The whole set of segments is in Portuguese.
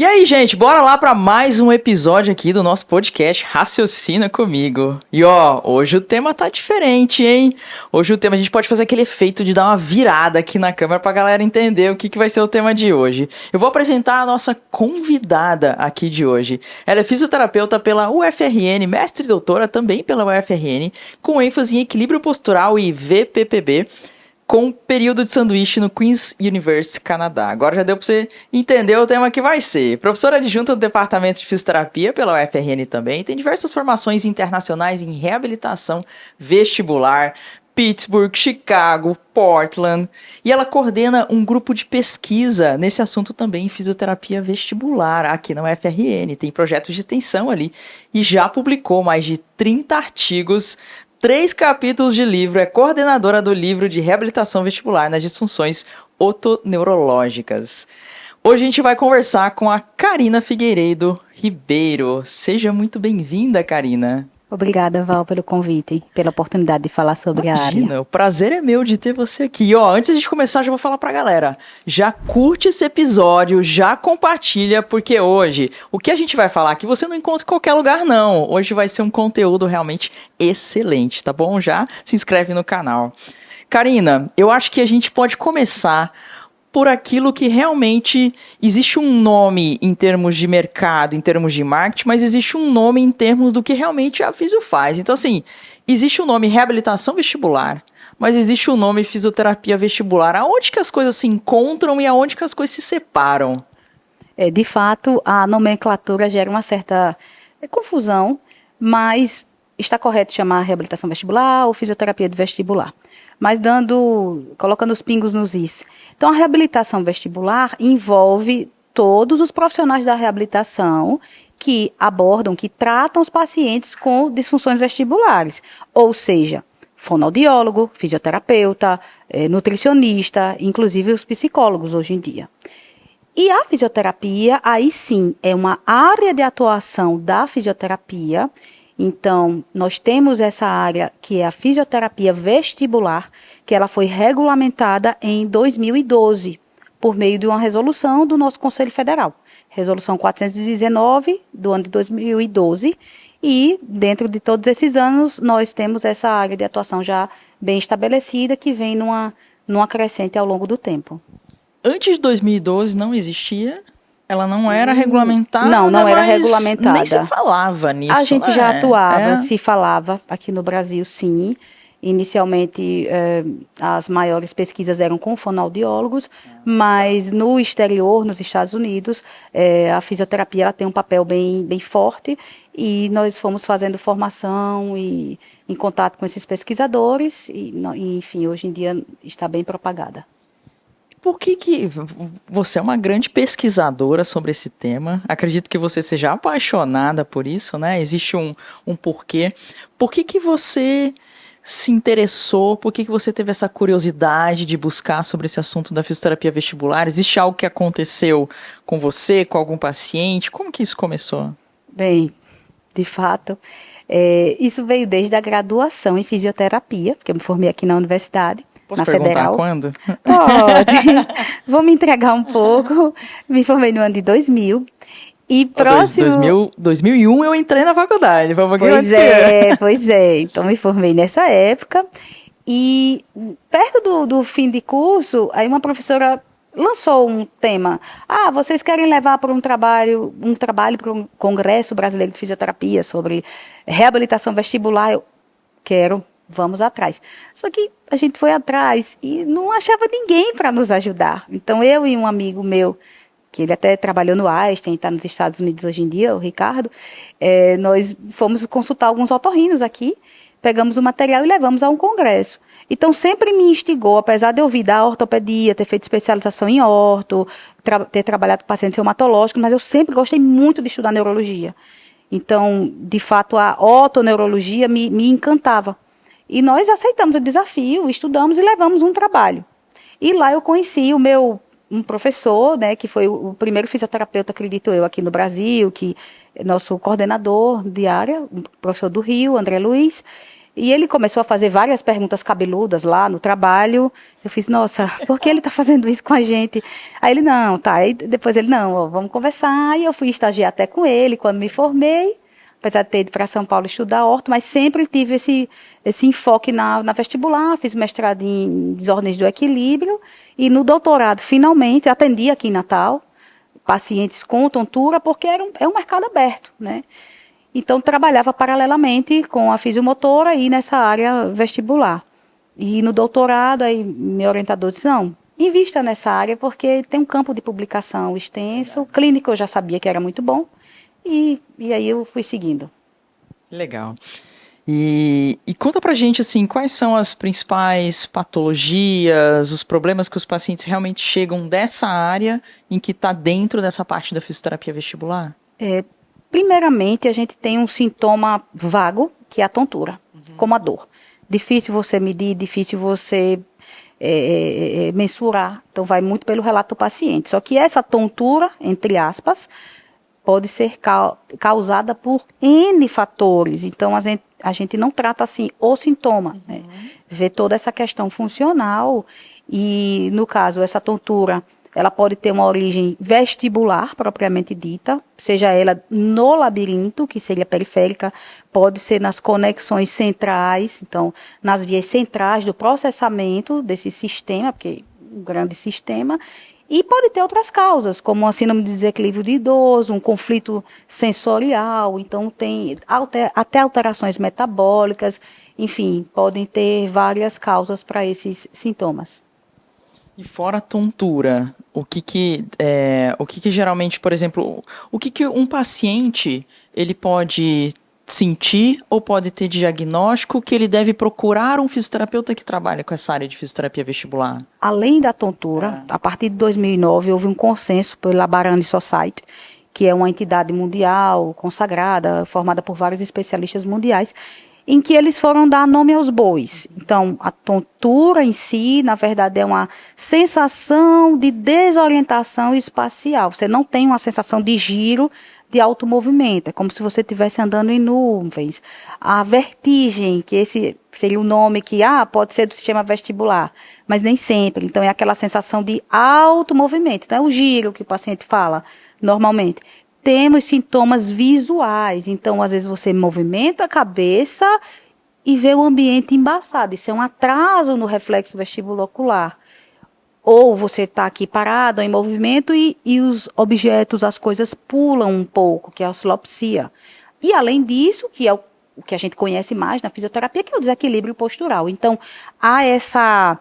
E aí, gente, bora lá para mais um episódio aqui do nosso podcast Raciocina Comigo. E ó, hoje o tema tá diferente, hein? Hoje o tema, a gente pode fazer aquele efeito de dar uma virada aqui na câmera pra galera entender o que vai ser o tema de hoje. Eu vou apresentar a nossa convidada aqui de hoje. Ela é fisioterapeuta pela UFRN, mestre e doutora também pela UFRN, com ênfase em equilíbrio postural e VPPB, com período de sanduíche no Queen's University, Canadá. Agora já deu para você entender o tema que vai ser. Professora adjunta do Departamento de Fisioterapia pela UFRN também. Tem diversas formações internacionais em reabilitação vestibular, Pittsburgh, Chicago, Portland. E ela coordena um grupo de pesquisa nesse assunto também em fisioterapia vestibular aqui na UFRN. Tem projetos de extensão ali e já publicou mais de 30 artigos, 3 capítulos de livro, é coordenadora do livro de reabilitação vestibular nas disfunções otoneurológicas. Hoje a gente vai conversar com a Karina Figueiredo Ribeiro. Seja muito bem-vinda, Karina. Obrigada, Val, pelo convite, pela oportunidade de falar sobre a área. O prazer é meu de ter você aqui. E, ó, antes de começar, já vou falar pra galera. Já curte esse episódio, já compartilha, porque hoje, o que a gente vai falar aqui, você não encontra em qualquer lugar, não. Hoje vai ser um conteúdo realmente excelente, tá bom? Já se inscreve no canal. Karina, eu acho que a gente pode começar por aquilo que realmente existe um nome em termos de mercado, em termos de marketing, mas existe um nome em termos do que realmente a Fisio faz. Então, assim, existe o nome reabilitação vestibular, mas existe o nome fisioterapia vestibular. Aonde que as coisas se encontram e aonde que as coisas se separam? De fato, a nomenclatura gera uma certa confusão, mas está correto chamar reabilitação vestibular ou fisioterapia de vestibular. Mas colocando os pingos nos is. Então, a reabilitação vestibular envolve todos os profissionais da reabilitação que abordam, que tratam os pacientes com disfunções vestibulares. Ou seja, fonoaudiólogo, fisioterapeuta, nutricionista, inclusive os psicólogos hoje em dia. E a fisioterapia, aí sim, é uma área de atuação da fisioterapia. Então, nós temos essa área que é a fisioterapia vestibular, que ela foi regulamentada em 2012, por meio de uma resolução do nosso Conselho Federal. Resolução 419, do ano de 2012. E, dentro de todos esses anos, nós temos essa área de atuação já bem estabelecida, que vem numa crescente ao longo do tempo. Antes de 2012 não existia? Ela não era regulamentada? Não era regulamentada. Nem se falava nisso. A gente já atuava, se falava aqui no Brasil, sim. Inicialmente, as maiores pesquisas eram com fonoaudiólogos, mas no exterior, nos Estados Unidos, a fisioterapia ela tem um papel bem forte e nós fomos fazendo formação e em contato com esses pesquisadores e, enfim, hoje em dia está bem propagada. Por que você é uma grande pesquisadora sobre esse tema? Acredito que você seja apaixonada por isso, né? Existe um porquê. Por que você se interessou? Por que você teve essa curiosidade de buscar sobre esse assunto da fisioterapia vestibular? Existe algo que aconteceu com você, com algum paciente? Como que isso começou? Bem, de fato, isso veio desde a graduação em fisioterapia, porque eu me formei aqui na universidade. Posso na perguntar Federal. Quando? Pode. Vou me entregar um pouco. Me formei no ano de 2000. E próximo... 2001 eu entrei na faculdade. Foi um Pois é. Então, me formei nessa época. E perto do fim de curso, aí uma professora lançou um tema. Vocês querem levar para um trabalho para um Congresso Brasileiro de Fisioterapia sobre reabilitação vestibular? Eu quero. Vamos atrás. Só que a gente foi atrás e não achava ninguém para nos ajudar. Então, eu e um amigo meu, que ele até trabalhou no Einstein, está nos Estados Unidos hoje em dia, o Ricardo, nós fomos consultar alguns otorrinos aqui, pegamos o material e levamos a um congresso. Então, sempre me instigou, apesar de eu vir da ortopedia, ter feito especialização em orto, ter trabalhado com pacientes reumatológicos, mas eu sempre gostei muito de estudar neurologia. Então, de fato, a otoneurologia me encantava. E nós aceitamos o desafio, estudamos e levamos um trabalho. E lá eu conheci um professor, né, que foi o primeiro fisioterapeuta, acredito eu, aqui no Brasil, que é nosso coordenador de área, um professor do Rio, André Luiz. E ele começou a fazer várias perguntas cabeludas lá no trabalho. Eu fiz, nossa, por que ele está fazendo isso com a gente? Aí ele, não, tá. Aí depois ele, não, ó, vamos conversar. E eu fui estagiar até com ele quando me formei, apesar de ter ido para São Paulo estudar orto, mas sempre tive esse enfoque na vestibular. Fiz mestrado em desordens do equilíbrio. E no doutorado, finalmente, atendi aqui em Natal pacientes com tontura, porque é um mercado aberto, né? Então, trabalhava paralelamente com a fisiomotora e nessa área vestibular. E no doutorado, aí meu orientador disse, não, invista nessa área, porque tem um campo de publicação extenso, clínico eu já sabia que era muito bom, e aí eu fui seguindo. Legal. E conta pra gente, assim, quais são as principais patologias, os problemas que os pacientes realmente chegam dessa área em que está dentro dessa parte da fisioterapia vestibular? Primeiramente, a gente tem um sintoma vago, que é a tontura, como a dor. Difícil você medir, difícil você mensurar. Então, vai muito pelo relato do paciente. Só que essa tontura, entre aspas, pode ser causada por N fatores. Então, a gente não trata assim o sintoma, né? Vê toda essa questão funcional e, no caso, essa tontura, ela pode ter uma origem vestibular, propriamente dita, seja ela no labirinto, que seria periférica, pode ser nas conexões centrais, então, nas vias centrais do processamento desse sistema, porque é um grande sistema, e pode ter outras causas, como a síndrome de desequilíbrio de idoso, um conflito sensorial, então tem até alterações metabólicas, enfim, podem ter várias causas para esses sintomas. E fora a tontura, o que geralmente, por exemplo, o que um paciente ele pode sentir ou pode ter diagnóstico que ele deve procurar um fisioterapeuta que trabalha com essa área de fisioterapia vestibular? Além da tontura, a partir de 2009 houve um consenso pela Barani Society, que é uma entidade mundial consagrada, formada por vários especialistas mundiais, em que eles foram dar nome aos bois. Então, a tontura em si, na verdade, é uma sensação de desorientação espacial. Você não tem uma sensação de giro, de automovimento. É como se você estivesse andando em nuvens. A vertigem, que esse seria o nome que pode ser do sistema vestibular, mas nem sempre. Então, é aquela sensação de automovimento. Então, é o giro que o paciente fala normalmente. Temos sintomas visuais, então às vezes você movimenta a cabeça e vê o ambiente embaçado, isso é um atraso no reflexo vestibulocular. Ou você está aqui parado em movimento e os objetos, as coisas pulam um pouco, que é a oscilopsia. E além disso, que é o que a gente conhece mais na fisioterapia, que é o desequilíbrio postural. Então, há essa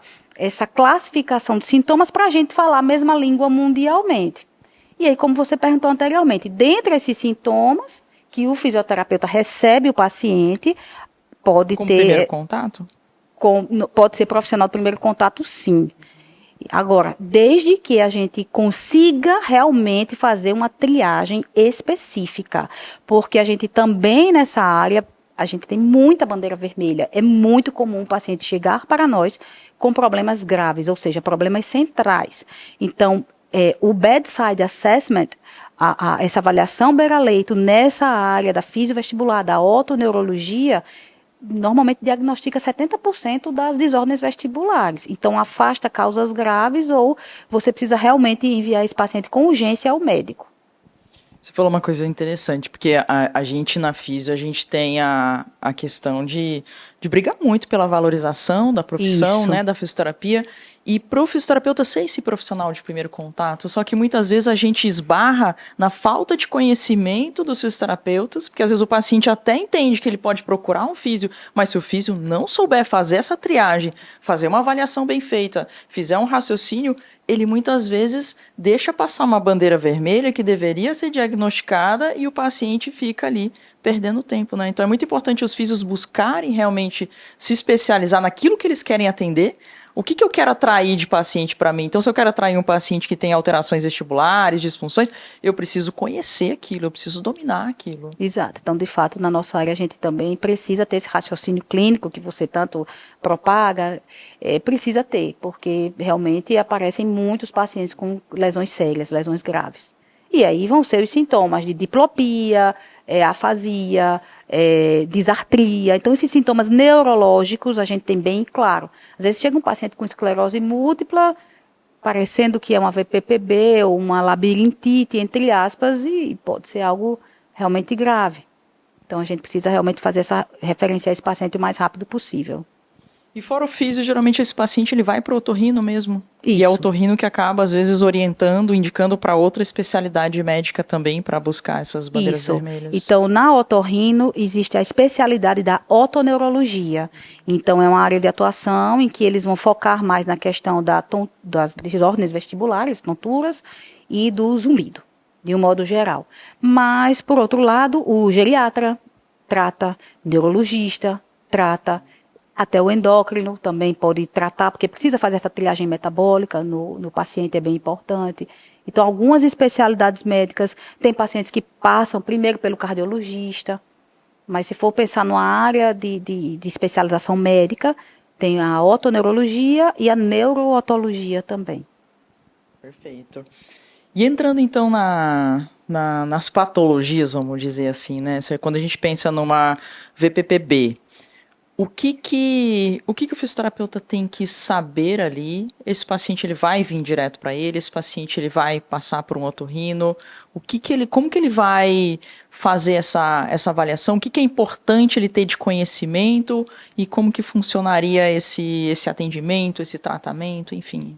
classificação de sintomas para a gente falar a mesma língua mundialmente. E aí, como você perguntou anteriormente, dentre esses sintomas que o fisioterapeuta recebe o paciente, pode Como ter... primeiro contato? Pode ser profissional de primeiro contato, sim. Agora, desde que a gente consiga realmente fazer uma triagem específica, porque a gente também nessa área, a gente tem muita bandeira vermelha. É muito comum o paciente chegar para nós com problemas graves, ou seja, problemas centrais. Então, o bedside assessment, essa avaliação beira-leito nessa área da fisiovestibular, da otoneurologia, normalmente diagnostica 70% das desordens vestibulares. Então, afasta causas graves ou você precisa realmente enviar esse paciente com urgência ao médico. Você falou uma coisa interessante, porque a gente na fisio, a gente tem a questão de brigar muito pela valorização da profissão, né, da fisioterapia, e pro fisioterapeuta ser esse profissional de primeiro contato, só que muitas vezes a gente esbarra na falta de conhecimento dos fisioterapeutas, porque às vezes o paciente até entende que ele pode procurar um fisio, mas se o fisio não souber fazer essa triagem, fazer uma avaliação bem feita, fizer um raciocínio, ele muitas vezes deixa passar uma bandeira vermelha que deveria ser diagnosticada e o paciente fica ali perdendo tempo, né? Então é muito importante os fisios buscarem realmente se especializar naquilo que eles querem atender. O que eu quero atrair de paciente para mim? Então, se eu quero atrair um paciente que tem alterações vestibulares, disfunções, eu preciso conhecer aquilo, eu preciso dominar aquilo. Exato. Então, de fato, na nossa área, a gente também precisa ter esse raciocínio clínico que você tanto propaga, precisa ter, porque realmente aparecem muitos pacientes com lesões sérias, lesões graves. E aí vão ser os sintomas de diplopia, afasia, disartria. Então, esses sintomas neurológicos a gente tem bem claro. Às vezes chega um paciente com esclerose múltipla, parecendo que é uma VPPB ou uma labirintite, entre aspas, e pode ser algo realmente grave. Então, a gente precisa realmente fazer referenciar esse paciente o mais rápido possível. E fora o físio, geralmente esse paciente ele vai para o otorrino mesmo. Isso. E é o otorrino que acaba, às vezes, orientando, indicando para outra especialidade médica também para buscar essas bandeiras vermelhas. Então, na otorrino, existe a especialidade da otoneurologia. Então, é uma área de atuação em que eles vão focar mais na questão das desordens vestibulares, tonturas, e do zumbido, de um modo geral. Mas, por outro lado, o geriatra trata, neurologista trata, até o endócrino também pode tratar, porque precisa fazer essa triagem metabólica no paciente, é bem importante. Então, algumas especialidades médicas, tem pacientes que passam primeiro pelo cardiologista, mas se for pensar numa área de especialização médica, tem a otoneurologia e a neurootologia também. Perfeito. E entrando então nas patologias, vamos dizer assim, né? Quando a gente pensa numa VPPB, o que o fisioterapeuta tem que saber ali? Esse paciente ele vai vir direto para ele, esse paciente ele vai passar por um otorrino. Como que ele vai fazer essa avaliação? O que é importante ele ter de conhecimento e como que funcionaria esse atendimento, esse tratamento, enfim?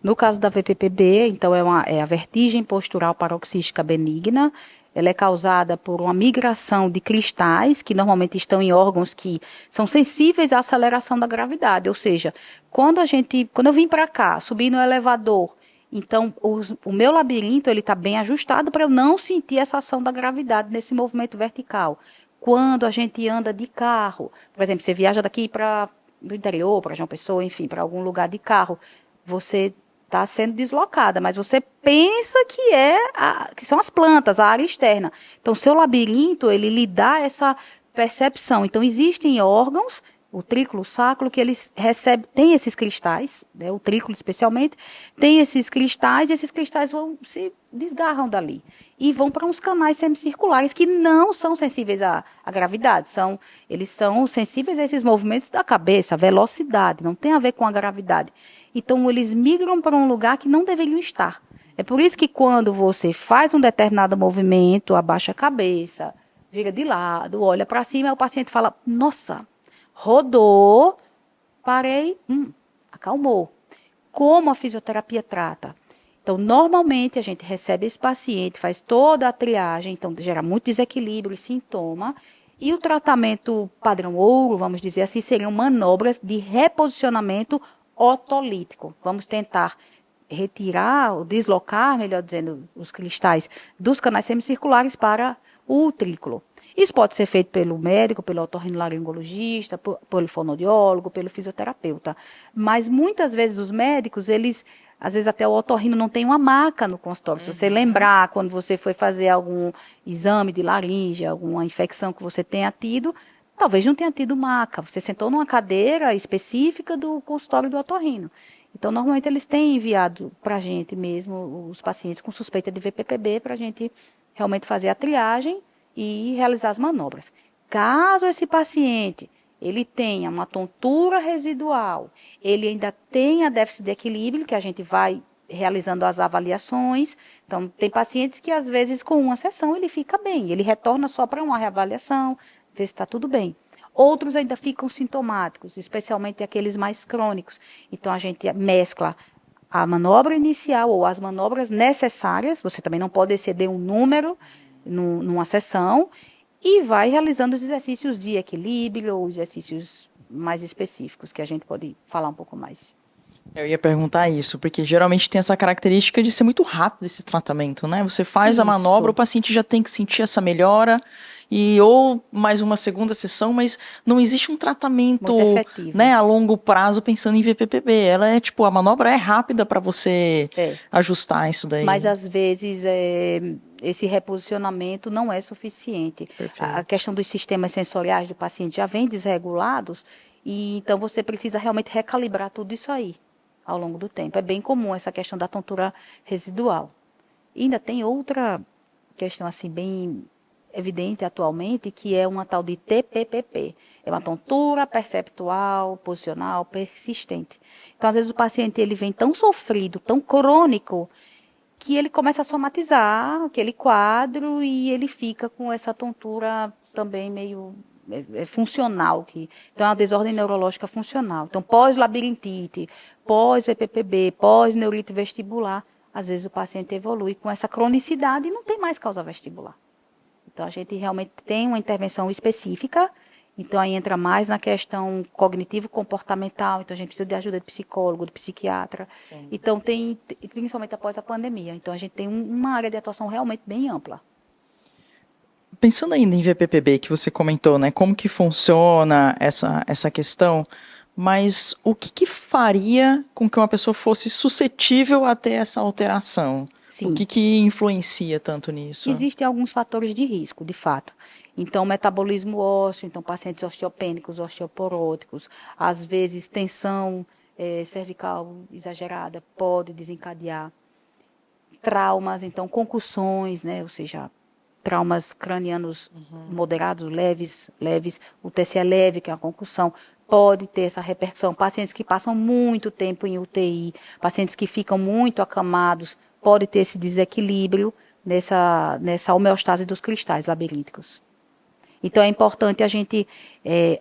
No caso da VPPB, então é a vertigem postural paroxística benigna. Ela é causada por uma migração de cristais, que normalmente estão em órgãos que são sensíveis à aceleração da gravidade. Ou seja, quando eu vim para cá, subi no elevador, então o meu labirinto ele está bem ajustado para eu não sentir essa ação da gravidade nesse movimento vertical. Quando a gente anda de carro, por exemplo, você viaja daqui para o interior, para João Pessoa, enfim, para algum lugar de carro, você está sendo deslocada, mas você pensa que são as plantas, a área externa. Então, seu labirinto, ele lhe dá essa percepção. Então, existem órgãos, o trículo sacro, que eles tem esses cristais, né, o trículo especialmente, tem esses cristais, e esses cristais se desgarram dali. E vão para uns canais semicirculares que não são sensíveis à gravidade. Eles são sensíveis a esses movimentos da cabeça, a velocidade, não tem a ver com a gravidade. Então, eles migram para um lugar que não deveriam estar. É por isso que quando você faz um determinado movimento, abaixa a cabeça, vira de lado, olha para cima, o paciente fala, nossa, rodou, parei, acalmou. Como a fisioterapia trata? Então, normalmente, a gente recebe esse paciente, faz toda a triagem, então gera muito desequilíbrio e sintoma, e o tratamento padrão ouro, vamos dizer assim, seriam manobras de reposicionamento otolítico. Vamos tentar retirar, ou deslocar, melhor dizendo, os cristais dos canais semicirculares para o trículo. Isso pode ser feito pelo médico, pelo otorrinolaringologista, pelo fonoaudiólogo, pelo fisioterapeuta. Mas muitas vezes os médicos, às vezes até o otorrino não tem uma maca no consultório. Se você lembrar, quando você foi fazer algum exame de laringe, alguma infecção que você tenha tido, talvez não tenha tido maca. Você sentou numa cadeira específica do consultório do otorrino. Então, normalmente, eles têm enviado para a gente mesmo, os pacientes com suspeita de VPPB, para a gente realmente fazer a triagem e realizar as manobras. Caso esse paciente ele tenha uma tontura residual, ele ainda tenha déficit de equilíbrio, que a gente vai realizando as avaliações. Então, tem pacientes que, às vezes, com uma sessão, ele fica bem, ele retorna só para uma reavaliação, ver se está tudo bem. Outros ainda ficam sintomáticos, especialmente aqueles mais crônicos. Então, a gente mescla a manobra inicial ou as manobras necessárias, você também não pode exceder um número numa sessão, e vai realizando os exercícios de equilíbrio ou exercícios mais específicos, que a gente pode falar um pouco mais. Eu ia perguntar isso, porque geralmente tem essa característica de ser muito rápido esse tratamento, né? Você faz a manobra, o paciente já tem que sentir essa melhora, ou mais uma segunda sessão, mas não existe um tratamento, né, a longo prazo pensando em VPPB. Ela é tipo, a manobra é rápida para você ajustar isso daí. Mas às vezes esse reposicionamento não é suficiente. A questão dos sistemas sensoriais do paciente já vem desregulados, e então você precisa realmente recalibrar tudo isso aí ao longo do tempo. É bem comum essa questão da tontura residual. E ainda tem outra questão assim bem evidente atualmente, que é uma tal de TPPP. É uma tontura perceptual, posicional, persistente. Então, às vezes, o paciente ele vem tão sofrido, tão crônico, que ele começa a somatizar aquele quadro e ele fica com essa tontura também meio funcional. Então, é uma desordem neurológica funcional. Então, pós-labirintite, pós-VPPB, pós-neurite vestibular, às vezes o paciente evolui com essa cronicidade e não tem mais causa vestibular. Então, a gente realmente tem uma intervenção específica. Então, aí entra mais na questão cognitivo-comportamental. Então, a gente precisa de ajuda de psicólogo, de psiquiatra. Sim. Então, principalmente após a pandemia. Então, a gente tem uma área de atuação realmente bem ampla. Pensando ainda em VPPB, que você comentou, né? Como que funciona essa questão, mas o que faria com que uma pessoa fosse suscetível a ter essa alteração? Sim. O que influencia tanto nisso? Existem alguns fatores de risco, de fato. Então, metabolismo ósseo, então pacientes osteopênicos, osteoporóticos, às vezes tensão cervical exagerada pode desencadear traumas, então concussões, né, ou seja, traumas cranianos moderados, leves, o TCE leve, que é a concussão, pode ter essa repercussão. Pacientes que passam muito tempo em UTI, pacientes que ficam muito acamados, pode ter esse desequilíbrio nessa homeostase dos cristais labirínticos. Então, é importante a gente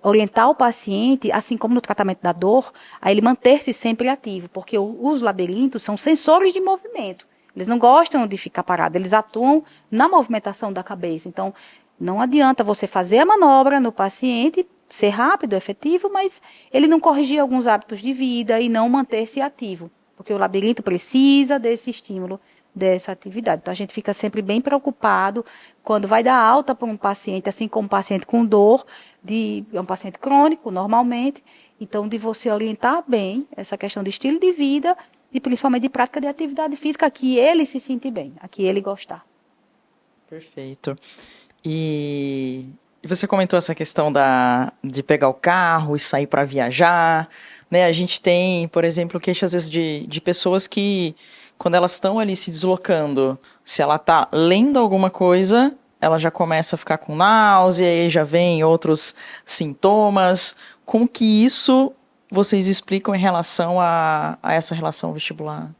orientar o paciente, assim como no tratamento da dor, a ele manter-se sempre ativo, porque os labirintos são sensores de movimento. Eles não gostam de ficar parados, eles atuam na movimentação da cabeça. Então, não adianta você fazer a manobra no paciente, ser rápido, efetivo, mas ele não corrigir alguns hábitos de vida e não manter-se ativo, porque o labirinto precisa desse estímulo, dessa atividade. Então, a gente fica sempre bem preocupado quando vai dar alta para um paciente, assim como um paciente com dor, é um paciente crônico, normalmente. Então, de você orientar bem essa questão de estilo de vida e principalmente de prática de atividade física, que ele se sente bem, a que ele gostar. Perfeito. E você comentou essa questão de pegar o carro e sair para viajar, né? A gente tem, por exemplo, queixa às vezes de pessoas que, quando elas estão ali se deslocando, se ela está lendo alguma coisa, ela já começa a ficar com náusea, e já vem outros sintomas. Como que isso vocês explicam em relação a essa relação vestibular?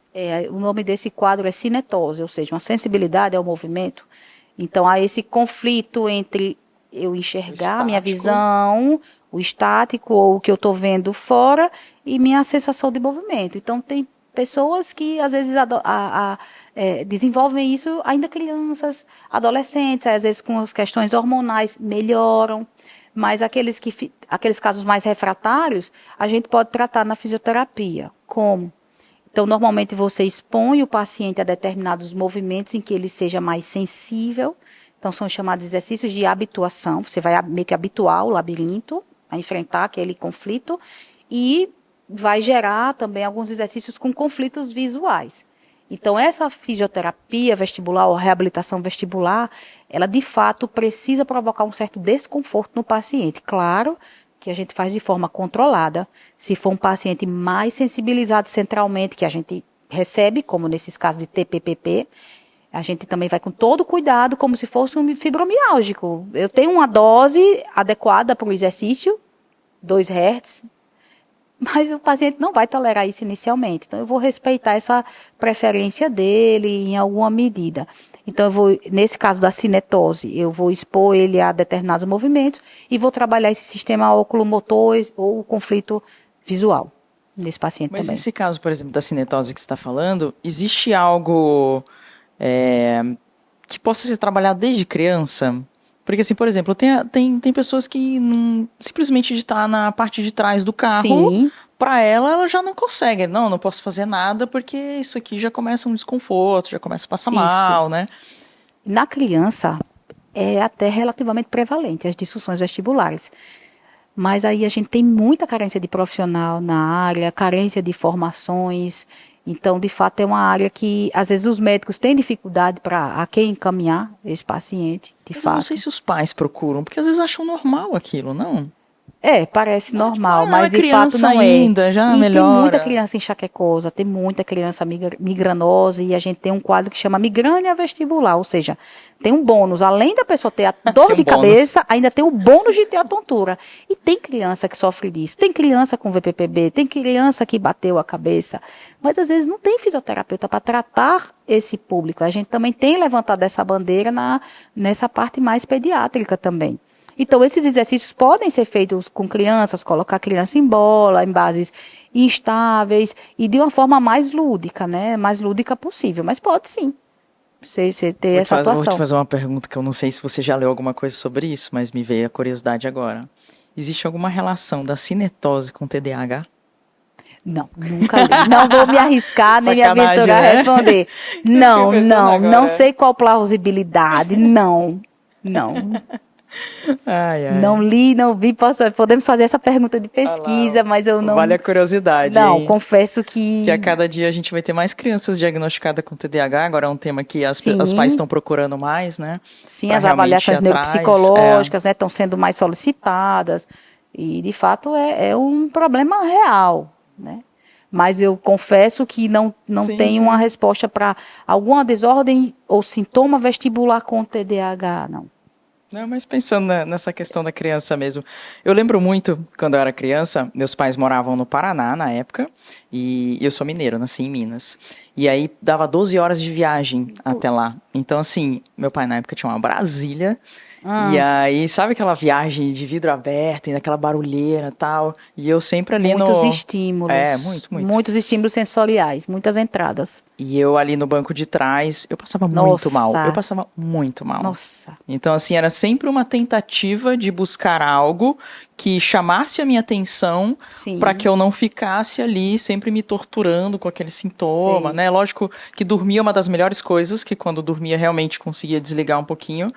O nome desse quadro é cinetose, ou seja, uma sensibilidade ao movimento. Então, há esse conflito entre eu enxergar, minha visão, o estático, ou o que eu estou vendo fora, e minha sensação de movimento. Então, tem pessoas que, às vezes, desenvolvem isso ainda crianças, adolescentes, às vezes com as questões hormonais melhoram, mas aqueles casos mais refratários, a gente pode tratar na fisioterapia. Como? Então, normalmente você expõe o paciente a determinados movimentos em que ele seja mais sensível. Então, são chamados exercícios de habituação. Você vai meio que habituar o labirinto a enfrentar aquele conflito e vai gerar também alguns exercícios com conflitos visuais. Então, essa fisioterapia vestibular ou reabilitação vestibular, ela de fato precisa provocar um certo desconforto no paciente. Claro que a gente faz de forma controlada. Se for um paciente mais sensibilizado centralmente, que a gente recebe, como nesses casos de TPPP, a gente também vai com todo cuidado, como se fosse um fibromiálgico. Eu tenho uma dose adequada para o exercício, 2 Hz, mas o paciente não vai tolerar isso inicialmente. Então, eu vou respeitar essa preferência dele em alguma medida. Então, nesse caso da cinetose, eu vou expor ele a determinados movimentos e vou trabalhar esse sistema oculomotor ou o conflito visual nesse paciente também. Mas nesse caso, por exemplo, da cinetose que você está falando, existe algo que possa ser trabalhado desde criança? Porque, assim, por exemplo, tem pessoas que simplesmente de estar na parte de trás do carro, para ela já não consegue. Não posso fazer nada porque isso aqui já começa um desconforto, já começa a passar mal, né? Na criança, é até relativamente prevalente as disfunções vestibulares. Mas aí a gente tem muita carência de profissional na área, carência de formações. Então, de fato, é uma área que, às vezes, os médicos têm dificuldade a quem encaminhar esse paciente, de fato. Eu não sei se os pais procuram, porque às vezes acham normal aquilo, não? Parece normal, não, mas é de fato criança não ainda, já e melhora. tem muita criança enxaquecosa, tem muita criança migranosa, e a gente tem um quadro que chama migrânia vestibular, ou seja, tem um bônus, além da pessoa ter a dor Tem um de bônus. cabeça, ainda tem o bônus de ter a tontura. E tem criança que sofre disso, tem criança com VPPB, tem criança que bateu a cabeça, mas às vezes não tem fisioterapeuta para tratar esse público. A gente também tem levantado essa bandeira nessa parte mais pediátrica também. Então, esses exercícios podem ser feitos com crianças, colocar a criança em bola, em bases instáveis e de uma forma mais lúdica, né? Mais lúdica possível, mas pode sim. Você ter essa Vou te atuação. fazer uma pergunta que eu não sei se você já leu alguma coisa sobre isso, mas me veio a curiosidade agora. Existe alguma relação da cinetose com TDAH? Não, nunca li. Não vou me arriscar, nem me Sacanagem, aventurar né? a responder. Fiquei Não, pensando não, agora. não sei qual plausibilidade, não. Ai, ai. Não li, não vi. Podemos fazer essa pergunta de pesquisa, mas eu não. Vale a curiosidade, Não, hein? confesso que. Que a cada dia a gente vai ter mais crianças diagnosticadas com TDAH. Agora é um tema que Sim. os pais estão procurando mais, né? Sim, Pra as realmente avaliações ir atrás, neuropsicológicas, né, estão sendo mais solicitadas. E, de fato, é um problema real, né? Mas eu confesso que não Sim, tenho sim. uma resposta para alguma desordem ou sintoma vestibular com TDAH, não. Não, mas pensando nessa questão da criança mesmo. Eu lembro muito, quando eu era criança, meus pais moravam no Paraná na época, e eu sou mineiro, nasci em Minas. E aí dava 12 horas de viagem até lá. Então, assim, meu pai na época tinha uma Brasília, e aí, sabe aquela viagem de vidro aberto, e daquela barulheira e tal? E eu sempre ali Muitos no... estímulos. Muito. Muitos estímulos sensoriais, muitas entradas. E eu ali no banco de trás, eu passava muito Nossa. mal. Eu passava muito mal. Nossa. Então, assim, era sempre uma tentativa de buscar algo que chamasse a minha atenção Sim. para que eu não ficasse ali sempre me torturando com aquele sintoma, Sim. né? Lógico que dormir é uma das melhores coisas, que quando dormia realmente conseguia desligar um pouquinho.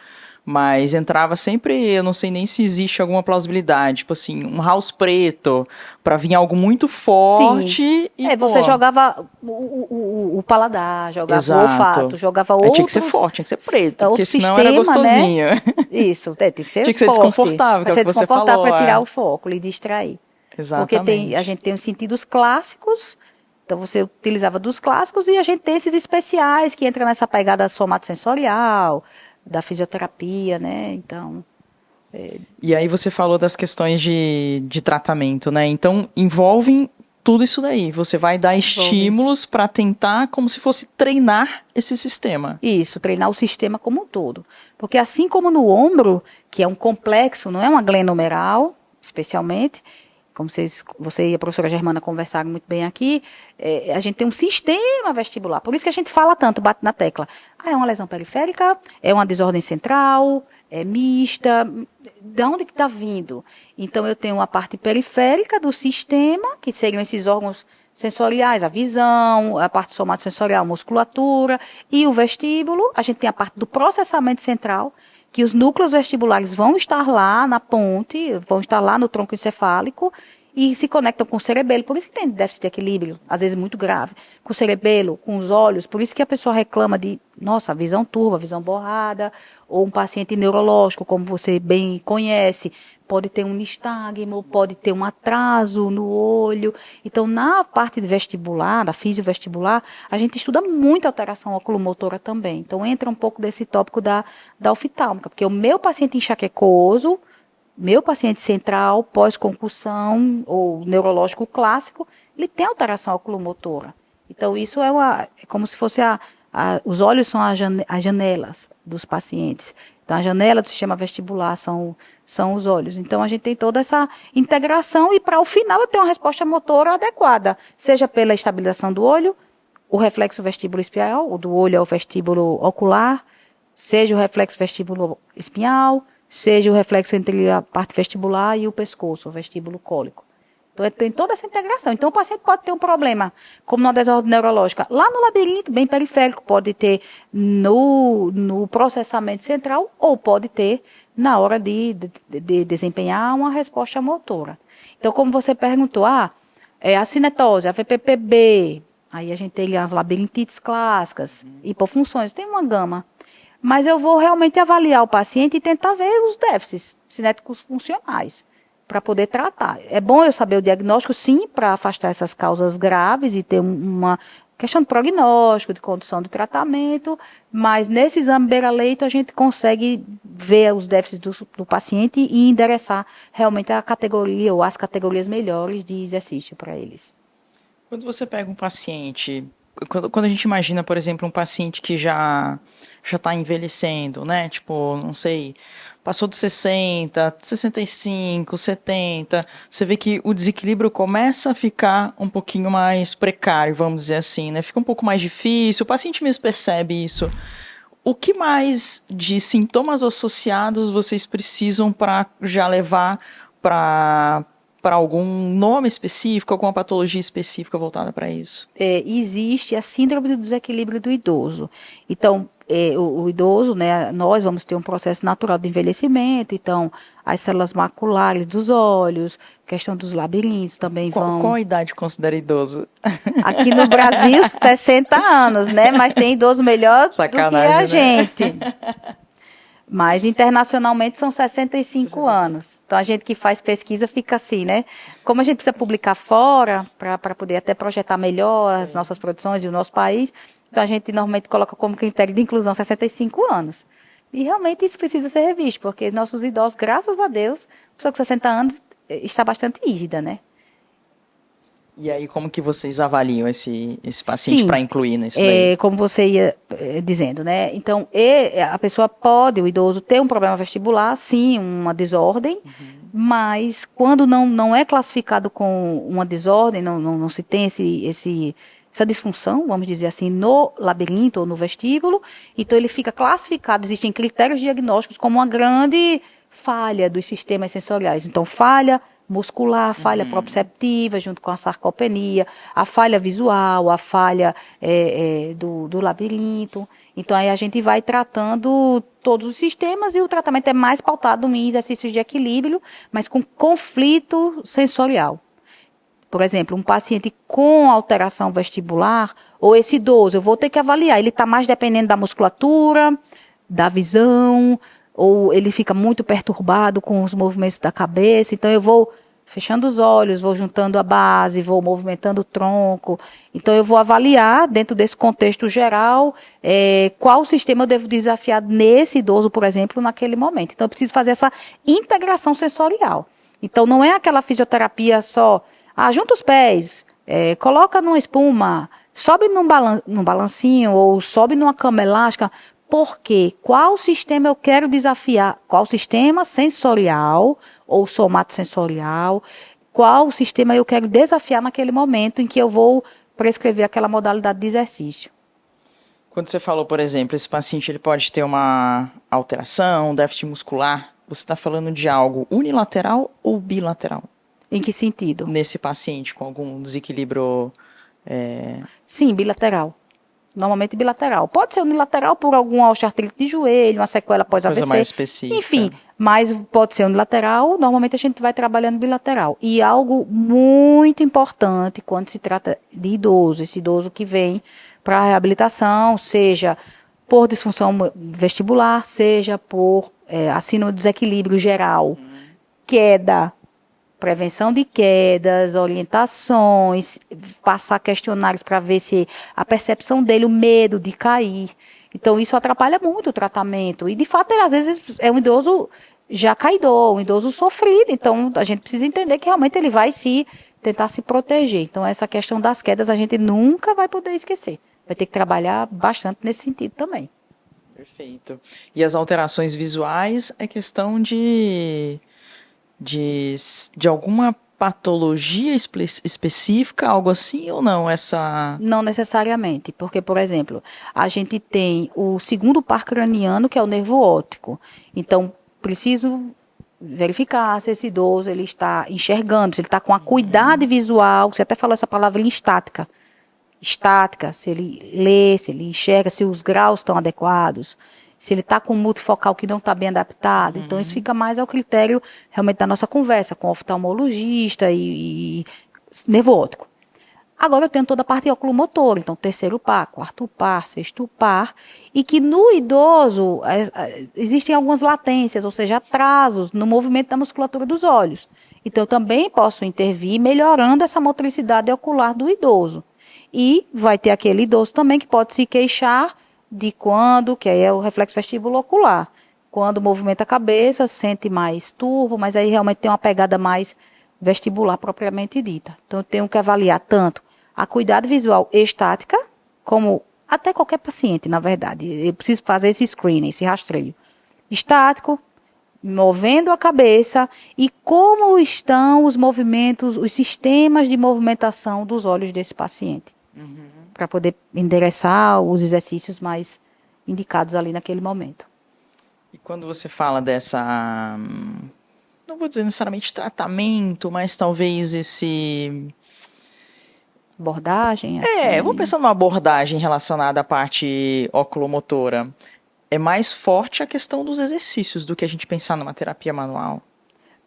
Mas entrava sempre, eu não sei nem se existe alguma plausibilidade, tipo assim, um house preto, pra vir algo muito forte. Sim. E, Você pô, jogava o paladar, jogava Exato. o olfato, jogava Aí outros... tinha que ser forte, tinha que ser preto, outro porque senão sistema, era gostosinho. Né? Isso, tem que ser Tinha que ser forte. desconfortável, que é o Vai ser que você desconfortável falou. para tirar o foco, lhe distrair. Exatamente. Porque a gente tem os sentidos clássicos, então você utilizava dos clássicos, e a gente tem esses especiais que entram nessa pegada somatosensorial, da fisioterapia, né? Então... E aí você falou das questões de tratamento, né? Então, envolvem tudo isso daí. Você vai dar estímulos para tentar, como se fosse treinar esse sistema. Isso, treinar o sistema como um todo. Porque assim como no ombro, que é um complexo, não é uma glenomeral, especialmente, como você e a professora Germana conversaram muito bem aqui, a gente tem um sistema vestibular. Por isso que a gente fala tanto, bate na tecla. É uma lesão periférica, é uma desordem central, é mista, de onde que está vindo? Então, eu tenho a parte periférica do sistema, que seriam esses órgãos sensoriais, a visão, a parte somatosensorial, a musculatura, e o vestíbulo. A gente tem a parte do processamento central, que os núcleos vestibulares vão estar lá na ponte, vão estar lá no tronco encefálico, e se conectam com o cerebelo, por isso que tem déficit de equilíbrio, às vezes muito grave, com o cerebelo, com os olhos, por isso que a pessoa reclama de, nossa, visão turva, visão borrada, ou um paciente neurológico, como você bem conhece, pode ter um nistagmo, pode ter um atraso no olho. Então, na parte vestibular, da fisiovestibular, a gente estuda muito a alteração oculomotora também. Então, entra um pouco desse tópico da oftálmica, porque o meu paciente enxaquecoso, meu paciente central, pós-concussão ou neurológico clássico, ele tem alteração oculomotora. Então, isso é como se fosse os olhos são as janelas dos pacientes. Então, a janela do sistema vestibular são os olhos. Então, a gente tem toda essa integração e, para o final, eu tenho uma resposta motora adequada, seja pela estabilização do olho, o reflexo vestíbulo espinhal, o do olho é o vestíbulo ocular, seja o reflexo vestíbulo espinhal, seja o reflexo entre a parte vestibular e o pescoço, o vestíbulo cólico. Então, tem toda essa integração. Então, o paciente pode ter um problema, como na desordem neurológica, lá no labirinto, bem periférico, pode ter no processamento central, ou pode ter na hora de desempenhar uma resposta motora. Então, como você perguntou, a cinetose, a VPPB, aí a gente tem as labirintites clássicas, hipofunções, tem uma gama. Mas eu vou realmente avaliar o paciente e tentar ver os déficits cinéticos funcionais. para poder tratar. É bom eu saber o diagnóstico, sim, para afastar essas causas graves e ter uma questão de prognóstico, de condução do tratamento, mas nesse exame beira-leito a gente consegue ver os déficits do paciente e endereçar realmente a categoria ou as categorias melhores de exercício para eles. Quando você pega um paciente, quando a gente imagina, por exemplo, um paciente que já está envelhecendo, né? Tipo, não sei, passou dos 60, 65, 70, você vê que o desequilíbrio começa a ficar um pouquinho mais precário, vamos dizer assim, né? Fica um pouco mais difícil, o paciente mesmo percebe isso. O que mais de sintomas associados vocês precisam para já levar para algum nome específico, alguma patologia específica voltada para isso? Existe a síndrome do desequilíbrio do idoso. Então, o idoso, né, nós vamos ter um processo natural de envelhecimento, então as células maculares dos olhos, questão dos labirintos também vão... Qual a idade considera idoso? Aqui no Brasil, 60 anos, né, mas tem idoso melhor Sacanagem, do que a né? gente. Mas internacionalmente são 65 anos. Então a gente que faz pesquisa fica assim, né? Como a gente precisa publicar fora para poder até projetar melhor as nossas produções e o nosso país, então a gente normalmente coloca como critério de inclusão 65 anos. E realmente isso precisa ser revisto, porque nossos idosos, graças a Deus, pessoa com 60 anos está bastante rígida, né? E aí, como que vocês avaliam esse paciente para incluir nisso daí? Como você ia dizendo, né? Então, a pessoa pode, o idoso, ter um problema vestibular, sim, uma desordem, mas quando não é classificado com uma desordem, não se tem essa disfunção, vamos dizer assim, no labirinto ou no vestíbulo, então ele fica classificado, existem critérios diagnósticos como uma grande falha dos sistemas sensoriais. Então, falha muscular, falha proprioceptiva, junto com a sarcopenia, a falha visual, a falha do labirinto. Então, aí a gente vai tratando todos os sistemas e o tratamento é mais pautado em exercícios de equilíbrio, mas com conflito sensorial. Por exemplo, um paciente com alteração vestibular, ou esse idoso, eu vou ter que avaliar, ele está mais dependendo da musculatura, da visão, ou ele fica muito perturbado com os movimentos da cabeça, então eu vou fechando os olhos, vou juntando a base, vou movimentando o tronco, então eu vou avaliar, dentro desse contexto geral, qual sistema eu devo desafiar nesse idoso, por exemplo, naquele momento. Então eu preciso fazer essa integração sensorial. Então não é aquela fisioterapia só, junta os pés, coloca numa espuma, sobe num balancinho ou sobe numa cama elástica. Por quê? Qual sistema eu quero desafiar? Qual sistema sensorial ou somatosensorial? Qual sistema eu quero desafiar naquele momento em que eu vou prescrever aquela modalidade de exercício? Quando você falou, por exemplo, esse paciente ele pode ter uma alteração, um déficit muscular, você está falando de algo unilateral ou bilateral? Em que sentido? Nesse paciente com algum desequilíbrio... Sim, bilateral. Normalmente bilateral. Pode ser unilateral por alguma osteoartrite de joelho, uma sequela pós-AVC. Coisa mais específica. Enfim, mas pode ser unilateral, normalmente a gente vai trabalhando bilateral. E algo muito importante quando se trata de idoso, esse idoso que vem para a reabilitação, seja por disfunção vestibular, seja por síndrome do desequilíbrio geral, queda, prevenção de quedas, orientações, passar questionários para ver se a percepção dele, o medo de cair. Então, isso atrapalha muito o tratamento. E, de fato, ele, às vezes, é um idoso já caidor, um idoso sofrido. Então, a gente precisa entender que realmente ele vai tentar se proteger. Então, essa questão das quedas a gente nunca vai poder esquecer. Vai ter que trabalhar bastante nesse sentido também. Perfeito. E as alterações visuais é questão de alguma patologia específica, algo assim, ou não? Não necessariamente, porque, por exemplo, a gente tem o segundo par craniano, que é o nervo óptico. Então, preciso verificar se esse idoso ele está enxergando, se ele está com acuidade visual, você até falou essa palavrinha estática, se ele lê, se ele enxerga, se os graus estão adequados, se ele está com um multifocal que não está bem adaptado. Então, isso fica mais ao critério, realmente, da nossa conversa com o oftalmologista e nervo óptico. Agora, eu tenho toda a parte oculomotora, então, terceiro par, quarto par, sexto par, e que no idoso existem algumas latências, ou seja, atrasos no movimento da musculatura dos olhos. Então, eu também posso intervir melhorando essa motricidade ocular do idoso. E vai ter aquele idoso também que pode se queixar de quando, que aí é o reflexo vestibulo-ocular. Quando movimenta a cabeça, sente mais turvo, mas aí realmente tem uma pegada mais vestibular propriamente dita. Então, eu tenho que avaliar tanto a acuidade visual estática, como até qualquer paciente, na verdade. Eu preciso fazer esse screening, esse rastreio. Estático, movendo a cabeça e como estão os movimentos, os sistemas de movimentação dos olhos desse paciente. Para poder endereçar os exercícios mais indicados ali naquele momento. E quando você fala dessa, não vou dizer necessariamente tratamento, mas talvez esse... Abordagem, assim. vou pensar numa abordagem relacionada à parte oculomotora. É mais forte a questão dos exercícios do que a gente pensar numa terapia manual.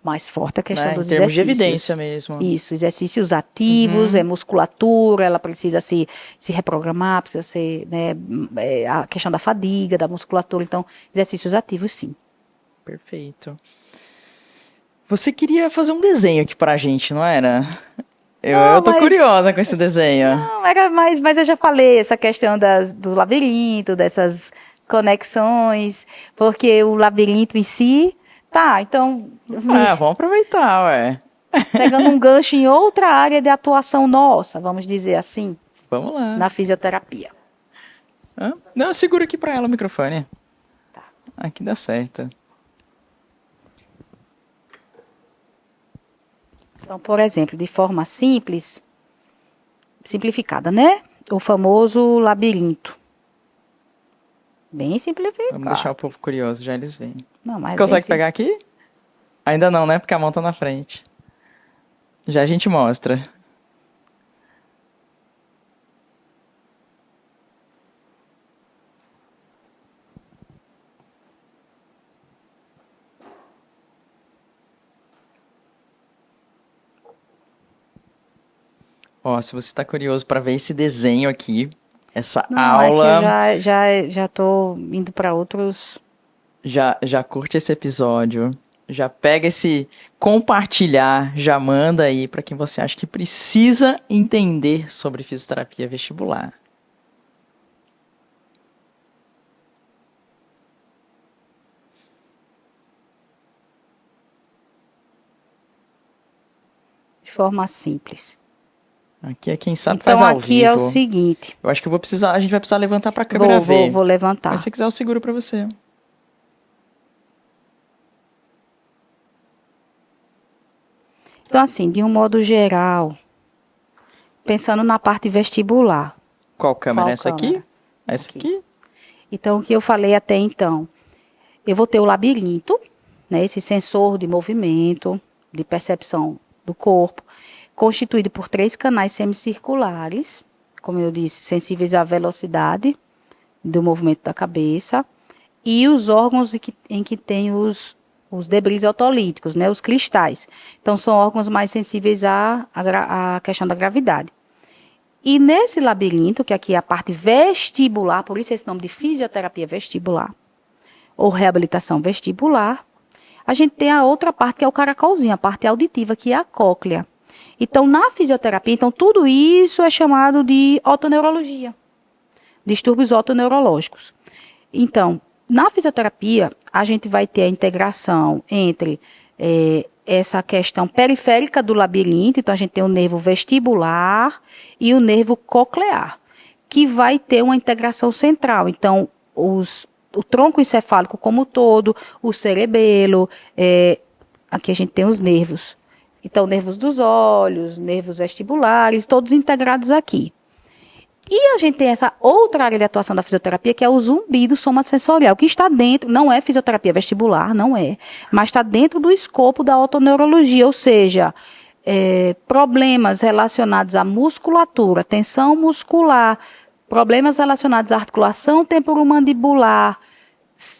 Mais forte a questão Né? dos Em termos de exercícios. evidência mesmo. Isso, exercícios ativos, musculatura, ela precisa se reprogramar, precisa ser, né, a questão da fadiga, da musculatura, então, exercícios ativos, sim. Perfeito. Você queria fazer um desenho aqui pra gente, não era? Eu tô curiosa com esse desenho. Não, era mais, mas eu já falei essa questão do labirinto, dessas conexões, porque o labirinto em si, tá, então, Vamos aproveitar, ué. pegando um gancho em outra área de atuação nossa, vamos dizer assim, Vamos lá. na fisioterapia. Não, segura aqui pra ela o microfone. Tá. Aqui dá certo. Então, por exemplo, de forma simples, simplificada, né? O famoso labirinto. Bem simplificado. Vamos deixar o povo curioso, já eles veem. Não, mas Você consegue bem pegar aqui? Ainda não, né? Porque a mão tá na frente. Já a gente mostra. Ó, se você tá curioso pra ver esse desenho aqui, essa Não, aula... é que eu já tô indo para outros... Já curte esse episódio, já pega esse compartilhar, já manda aí pra quem você acha que precisa entender sobre fisioterapia vestibular. De forma simples. Aqui é quem sabe Então, faz ao aqui vivo. é o seguinte. Eu acho que a gente vai precisar levantar pra câmera ver. Vou levantar. Mas se você quiser eu seguro pra você. Então, assim, de um modo geral, pensando na parte vestibular. Qual câmera? Qual Essa câmera? aqui? Essa aqui? Então, o que eu falei até então, eu vou ter o labirinto, né, esse sensor de movimento, de percepção do corpo, constituído por 3 canais semicirculares, como eu disse, sensíveis à velocidade do movimento da cabeça, e os órgãos em que tem os debris otolíticos, né, os cristais. Então, são órgãos mais sensíveis à questão da gravidade. E nesse labirinto, que aqui é a parte vestibular, por isso esse nome de fisioterapia vestibular, ou reabilitação vestibular, a gente tem a outra parte que é o caracolzinho, a parte auditiva, que é a cóclea. Então, na fisioterapia, tudo isso é chamado de otoneurologia, distúrbios otoneurológicos. Então, na fisioterapia, a gente vai ter a integração entre essa questão periférica do labirinto, então a gente tem o nervo vestibular e o nervo coclear, que vai ter uma integração central. Então, o tronco encefálico como um todo, o cerebelo, aqui a gente tem os nervos. Então, nervos dos olhos, nervos vestibulares, todos integrados aqui. E a gente tem essa outra área de atuação da fisioterapia, que é o zumbido somatosensorial, que está dentro, não é fisioterapia vestibular, não é, mas está dentro do escopo da otoneurologia, ou seja, problemas relacionados à musculatura, tensão muscular, problemas relacionados à articulação temporomandibular,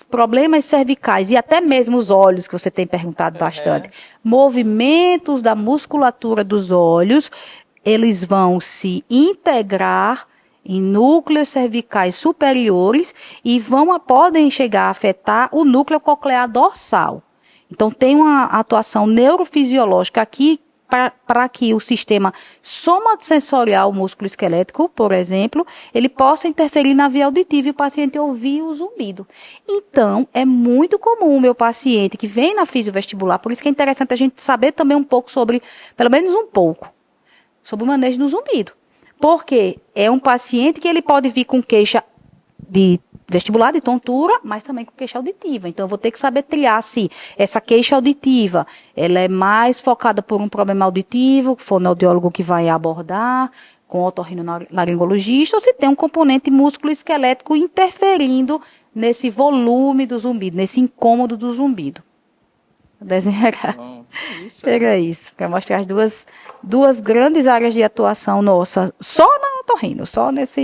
problemas cervicais e até mesmo os olhos, que você tem perguntado bastante, movimentos da musculatura dos olhos, eles vão se integrar em núcleos cervicais superiores e podem chegar a afetar o núcleo coclear dorsal. Então, tem uma atuação neurofisiológica aqui para que o sistema somatosensorial músculo-esquelético, por exemplo, ele possa interferir na via auditiva e o paciente ouvir o zumbido. Então, é muito comum o meu paciente que vem na fisiovestibular, por isso que é interessante a gente saber também um pouco sobre, pelo menos um pouco, sobre o manejo do zumbido. Porque é um paciente que ele pode vir com queixa de vestibular, de tontura, mas também com queixa auditiva. Então, eu vou ter que saber triar se essa queixa auditiva, ela é mais focada por um problema auditivo, que o fonoaudiólogo que vai abordar, com o otorrinolaringologista, ou se tem um componente músculo-esquelético interferindo nesse volume do zumbido, nesse incômodo do zumbido. O desenho era isso, para mostrar as duas grandes áreas de atuação nossa, só na otorrino, só nessa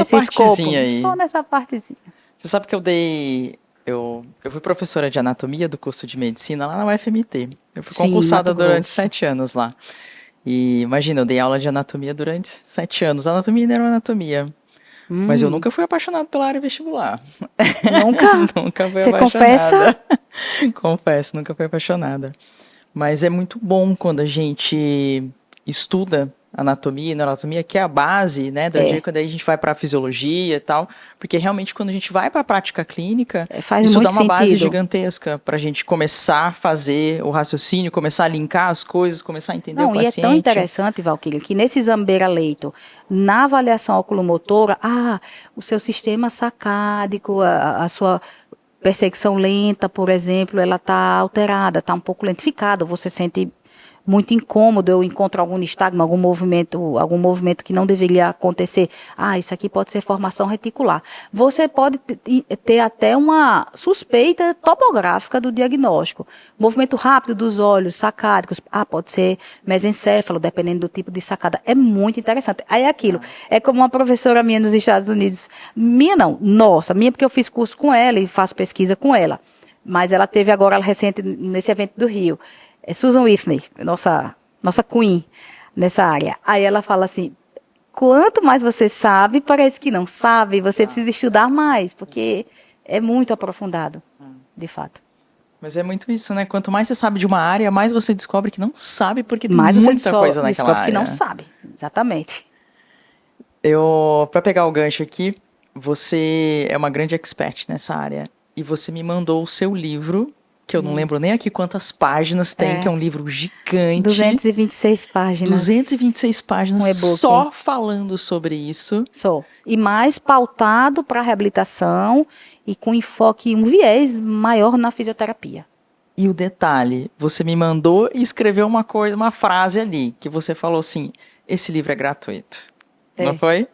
partezinha aí. Só nessa partezinha. Você sabe que eu fui professora de anatomia do curso de medicina lá na UFMT. Eu fui concursada durante 7 anos lá. E imagina, eu dei aula de anatomia durante 7 anos. Anatomia e neuroanatomia. Mas eu nunca fui apaixonado pela área vestibular. Nunca? Nunca fui Você apaixonada. confessa? Confesso, nunca fui apaixonada. Mas é muito bom quando a gente estuda anatomia e neuroanatomia, que é a base, né, quando a gente vai para a fisiologia e tal, porque realmente quando a gente vai para a prática clínica, isso dá uma base gigantesca para a gente começar a fazer o raciocínio, começar a linkar as coisas, começar a entender o paciente. E é tão interessante, Valquíria, que nesse exame beira-leito, na avaliação oculomotora, o seu sistema sacádico, a sua perseguição lenta, por exemplo, ela está alterada, está um pouco lentificada, você sente muito incômodo, eu encontro algum nistagmo, algum movimento que não deveria acontecer. Isso aqui pode ser formação reticular. Você pode ter até uma suspeita topográfica do diagnóstico. Movimento rápido dos olhos, sacádicos, pode ser mesencéfalo, dependendo do tipo de sacada. É muito interessante. Aí é aquilo, é como uma professora minha nos Estados Unidos, minha porque eu fiz curso com ela e faço pesquisa com ela, mas ela teve agora recente nesse evento do Rio, Susan Whitney, nossa queen nessa área. Aí ela fala assim, quanto mais você sabe, parece que não sabe, você precisa estudar mais, porque é muito aprofundado, de fato. Mas é muito isso, né? Quanto mais você sabe de uma área, mais você descobre que não sabe, porque tem muita coisa naquela área. Que não sabe, exatamente. Para pegar o gancho aqui, você é uma grande expert nessa área, e você me mandou o seu livro, que eu não lembro nem aqui quantas páginas tem, que é um livro gigante. 226 páginas. 226 páginas um e-book. Só falando sobre isso. E mais pautado para a reabilitação e com enfoque, um viés maior na fisioterapia. E o detalhe, você me mandou e escreveu uma frase ali, que você falou assim, esse livro é gratuito. Não foi?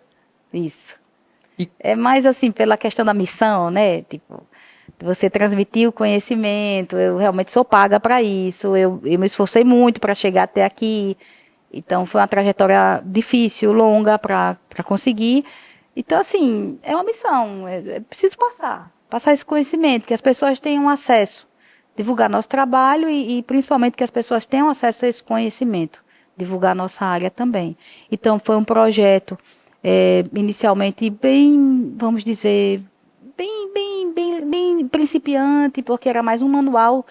Isso. É mais assim, pela questão da missão, né? Tipo, você transmitir o conhecimento, eu realmente sou paga para isso, eu me esforcei muito para chegar até aqui, então foi uma trajetória difícil, longa para conseguir, então assim, é uma missão, é preciso passar esse conhecimento, que as pessoas tenham acesso, divulgar nosso trabalho e principalmente que as pessoas tenham acesso a esse conhecimento, divulgar nossa área também. Então foi um projeto inicialmente bem, vamos dizer, bem principiante, porque era mais um manual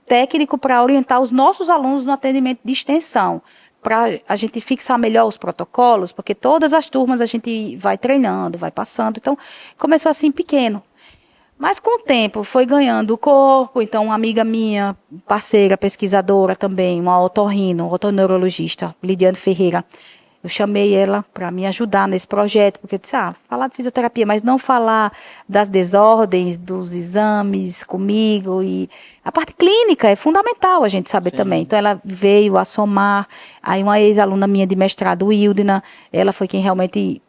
técnico para orientar os nossos alunos no atendimento de extensão, para a gente fixar melhor os protocolos, porque todas as turmas a gente vai treinando, vai passando, então começou assim pequeno. Mas com o tempo foi ganhando corpo, então uma amiga minha, parceira, pesquisadora também, uma otorrineurologista, Lidiane Ferreira, eu chamei ela para me ajudar nesse projeto, porque eu disse, falar de fisioterapia, mas não falar das desordens, dos exames comigo, e a parte clínica é fundamental a gente saber também. Então ela veio a somar, aí uma ex-aluna minha de mestrado, Hildina, ela foi quem realmente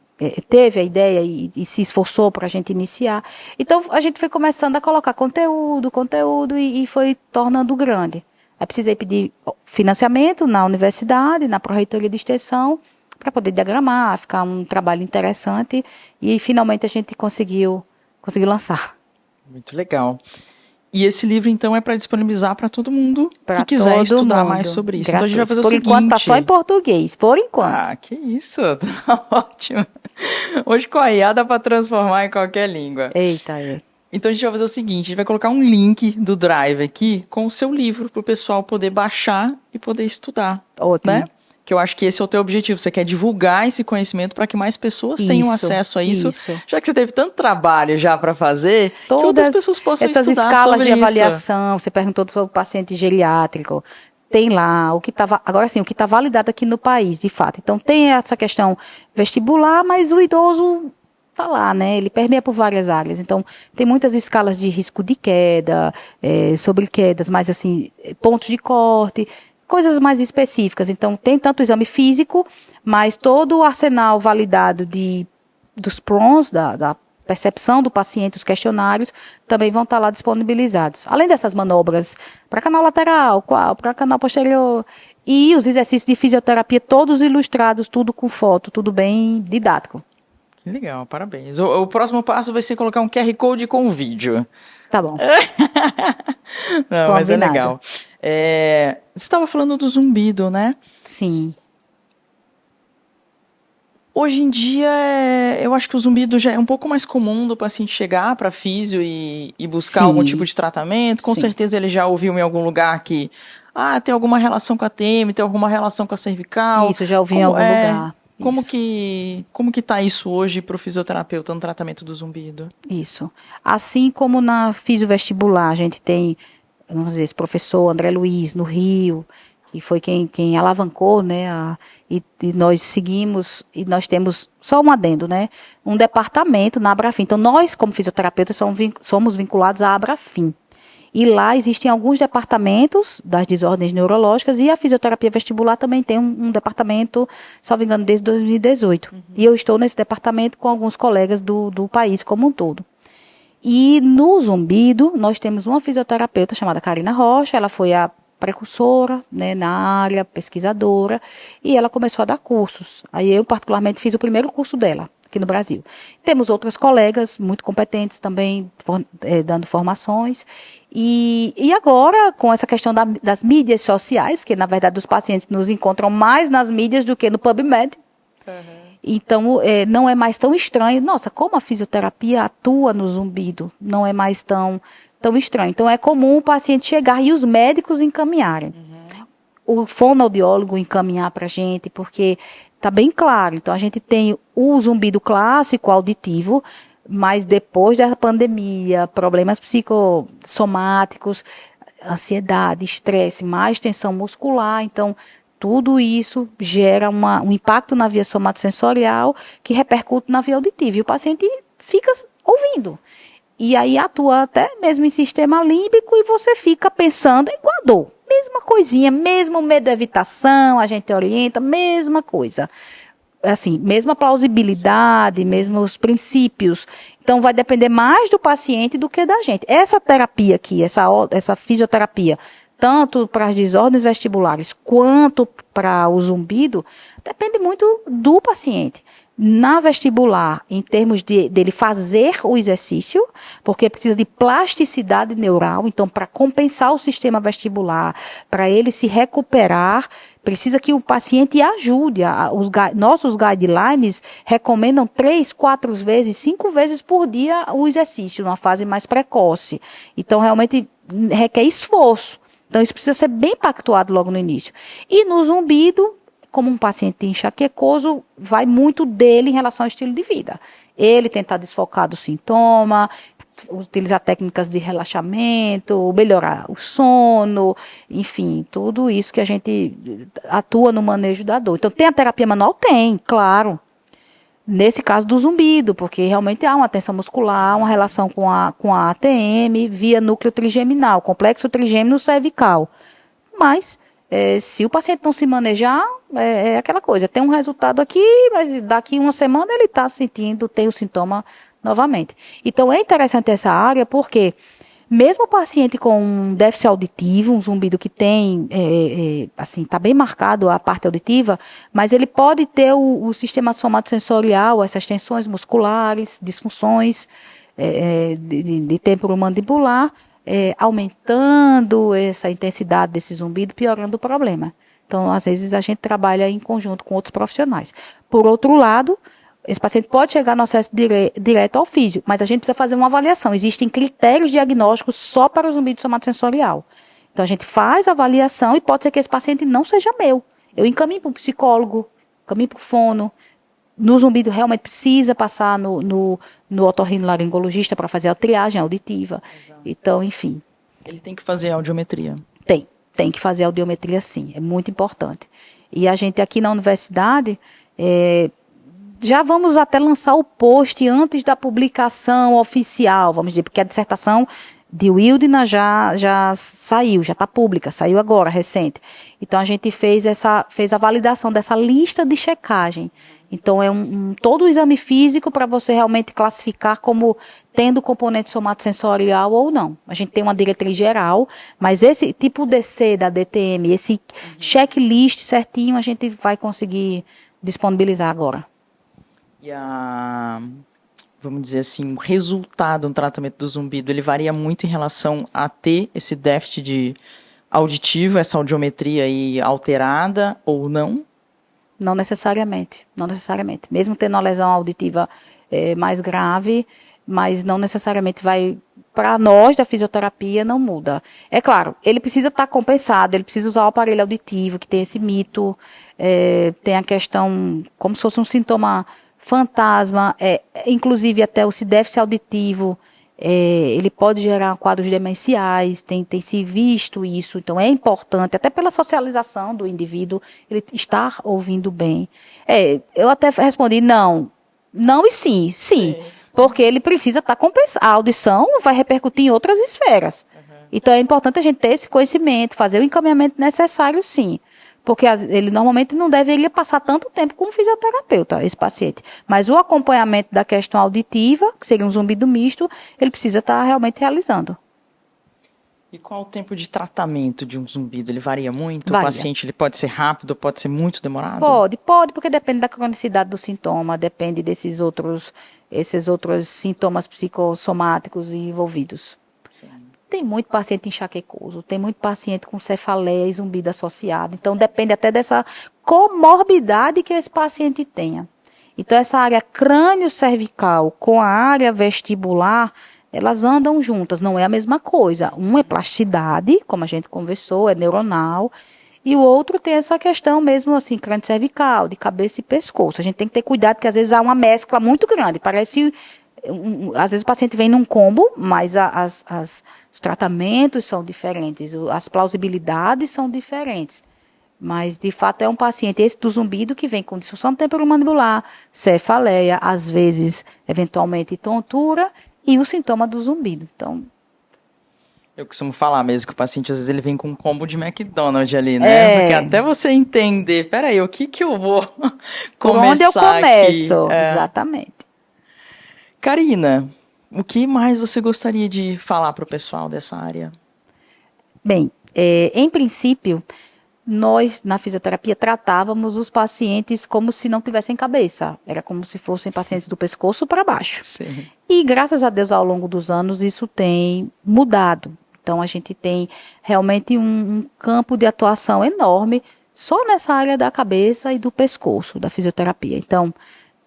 teve a ideia e se esforçou para a gente iniciar. Então a gente foi começando a colocar conteúdo e foi tornando grande. Aí precisei pedir financiamento na universidade, na pró-reitoria de extensão, para poder diagramar, ficar um trabalho interessante, e finalmente a gente conseguiu lançar. Muito legal. E esse livro, então, é para disponibilizar para todo mundo que quiser estudar mais sobre isso. Gratuito. Então a gente vai fazer o seguinte... Por enquanto tá só em português, por enquanto. Que isso, tá ótimo. Hoje com a IA dá para transformar em qualquer língua. Eita, Então a gente vai fazer o seguinte, a gente vai colocar um link do Drive aqui com o seu livro para o pessoal poder baixar e poder estudar, Ótimo. né? Que eu acho que esse é o teu objetivo, você quer divulgar esse conhecimento para que mais pessoas tenham acesso a isso, já que você teve tanto trabalho já para fazer, que outras pessoas possam essas estudar escalas sobre de isso. avaliação, você perguntou sobre o paciente geriátrico, tem lá o que está agora sim, o que está validado aqui no país, de fato. Então tem essa questão vestibular, mas o idoso tá lá, né? Ele permeia por várias áreas. Então tem muitas escalas de risco de queda, sobre quedas, mas assim pontos de corte, coisas mais específicas. Então tem tanto o exame físico, mas todo o arsenal validado dos PRONs, da percepção do paciente, os questionários, também vão estar lá disponibilizados. Além dessas manobras para canal lateral, para canal posterior, e os exercícios de fisioterapia, todos ilustrados, tudo com foto, tudo bem didático. Legal, parabéns. O próximo passo vai ser colocar um QR Code com um vídeo. Tá bom. Não, mas é legal. Você estava falando do zumbido, né? Sim. Hoje em dia, eu acho que o zumbido já é um pouco mais comum do paciente chegar para físio e buscar algum tipo de tratamento. Com certeza ele já ouviu em algum lugar que tem alguma relação com a TM, tem alguma relação com a cervical. Isso, já ouvi em algum lugar. Como que tá isso hoje para o fisioterapeuta no tratamento do zumbido? Isso. Assim como na fisiovestibular, a gente tem, vamos dizer, esse professor André Luiz, no Rio, que foi quem alavancou, né, e nós seguimos, e nós temos, só um adendo, né, um departamento na Abrafim. Então, nós, como fisioterapeutas, somos vinculados à Abrafim. E lá existem alguns departamentos das desordens neurológicas e a fisioterapia vestibular também tem um departamento, só me engano, desde 2018. Uhum. E eu estou nesse departamento com alguns colegas do país como um todo. E no zumbido, nós temos uma fisioterapeuta chamada Karina Rocha, ela foi a precursora, né, na área, pesquisadora, e ela começou a dar cursos. Aí eu, particularmente, fiz o primeiro curso dela aqui no Brasil. Temos outras colegas muito competentes também dando formações. E agora, com essa questão das mídias sociais, que na verdade os pacientes nos encontram mais nas mídias do que no PubMed, então não é mais tão estranho. Nossa, como a fisioterapia atua no zumbido, não é mais tão estranho. Então é comum o paciente chegar e os médicos encaminharem. O fonoaudiólogo encaminhar para a gente, porque está bem claro. Então, a gente tem o zumbido clássico auditivo, mas depois da pandemia, problemas psicossomáticos, ansiedade, estresse, mais tensão muscular. Então, tudo isso gera um impacto na via somatosensorial que repercute na via auditiva. E o paciente fica ouvindo. E aí atua até mesmo em sistema límbico e você fica pensando igual a dor. Mesma coisinha, mesmo medo de evitação, a gente orienta, mesma coisa. Assim, mesma plausibilidade, mesmos princípios. Então, vai depender mais do paciente do que da gente. Essa terapia aqui, essa fisioterapia, tanto para as desordens vestibulares quanto para o zumbido, depende muito do paciente. Na vestibular, em termos dele fazer o exercício, porque precisa de plasticidade neural, então para compensar o sistema vestibular, para ele se recuperar, precisa que o paciente ajude. Nossos guidelines recomendam 3, 4 vezes, 5 vezes por dia o exercício, numa fase mais precoce. Então, realmente requer esforço. Então, isso precisa ser bem pactuado logo no início. E no zumbido, como um paciente enxaquecoso, vai muito dele em relação ao estilo de vida. Ele tentar desfocar do sintoma, utilizar técnicas de relaxamento, melhorar o sono, enfim, tudo isso que a gente atua no manejo da dor. Então, tem a terapia manual? Tem, claro. Nesse caso do zumbido, porque realmente há uma tensão muscular, uma relação com a ATM via núcleo trigeminal, complexo trigêmino cervical. Mas se o paciente não se manejar, é aquela coisa, tem um resultado aqui, mas daqui uma semana ele está sentindo, tem o sintoma novamente. Então, é interessante essa área, porque mesmo o paciente com um déficit auditivo, um zumbido que tem, assim, está bem marcado a parte auditiva, mas ele pode ter o sistema somatosensorial, essas tensões musculares, disfunções de temporomandibular, aumentando essa intensidade desse zumbido, piorando o problema. Então, às vezes, a gente trabalha em conjunto com outros profissionais. Por outro lado, esse paciente pode chegar no acesso direto ao físio, mas a gente precisa fazer uma avaliação. Existem critérios diagnósticos só para o zumbido somatosensorial. Então, a gente faz a avaliação e pode ser que esse paciente não seja meu. Eu encaminho para um psicólogo, encaminho para o fono. No zumbido, realmente precisa passar no otorrinolaringologista para fazer a triagem auditiva. Exato. Então, enfim. Ele tem que fazer audiometria. Tem que fazer audiometria, sim. É muito importante. E a gente aqui na universidade, já vamos até lançar o post antes da publicação oficial, vamos dizer, porque a dissertação de Wildner já saiu, já está pública, saiu agora, recente. Então, a gente fez a validação dessa lista de checagem. Então, é todo o exame físico para você realmente classificar como tendo componente somatosensorial ou não. A gente tem uma diretriz geral, mas esse tipo DC da DTM, esse checklist certinho, a gente vai conseguir disponibilizar agora. E vamos dizer assim, o resultado no tratamento do zumbido, ele varia muito em relação a ter esse déficit auditivo, essa audiometria aí alterada ou não? Não necessariamente. Mesmo tendo uma lesão auditiva mais grave, mas não necessariamente vai, para nós da fisioterapia, não muda. É claro, ele precisa estar compensado, ele precisa usar o aparelho auditivo, que tem esse mito, tem a questão, como se fosse um sintoma fantasma, inclusive até o déficit auditivo, ele pode gerar quadros demenciais, tem se visto isso, então é importante, até pela socialização do indivíduo, ele estar ouvindo bem. Eu até respondi não e sim, porque ele precisa estar compensado, a audição vai repercutir em outras esferas. Então é importante a gente ter esse conhecimento, fazer o encaminhamento necessário, sim. Porque ele normalmente não deveria passar tanto tempo com um fisioterapeuta, esse paciente. Mas o acompanhamento da questão auditiva, que seria um zumbido misto, ele precisa estar realmente realizando. E qual o tempo de tratamento de um zumbido? Ele varia muito? Varia. O paciente ele pode ser rápido, pode ser muito demorado? Pode, porque depende da cronicidade do sintoma, depende esses outros sintomas psicossomáticos envolvidos. Tem muito paciente enxaquecoso, tem muito paciente com cefaleia e zumbido associado. Então, depende até dessa comorbidade que esse paciente tenha. Então, essa área crânio-cervical com a área vestibular, elas andam juntas, não é a mesma coisa. Um é plasticidade, como a gente conversou, é neuronal. E o outro tem essa questão mesmo assim, crânio-cervical, de cabeça e pescoço. A gente tem que ter cuidado, porque às vezes há uma mescla muito grande. Parece... às vezes o paciente vem num combo, mas os tratamentos são diferentes, as plausibilidades são diferentes. Mas, de fato, é um paciente, esse do zumbido, que vem com disfunção temporomandibular, cefaleia, às vezes, eventualmente, tontura, e o sintoma do zumbido. Então, eu costumo falar mesmo que o paciente, às vezes, ele vem com um combo de McDonald's ali, né? Porque até você entender, peraí, o que eu vou começar por onde eu começo? Aqui? Exatamente. Karina, o que mais você gostaria de falar para o pessoal dessa área? Bem, em princípio, nós, na fisioterapia, tratávamos os pacientes como se não tivessem cabeça. Era como se fossem pacientes do pescoço para baixo. Sim. E, graças a Deus, ao longo dos anos, isso tem mudado. Então, a gente tem realmente um campo de atuação enorme só nessa área da cabeça e do pescoço, da fisioterapia. Então,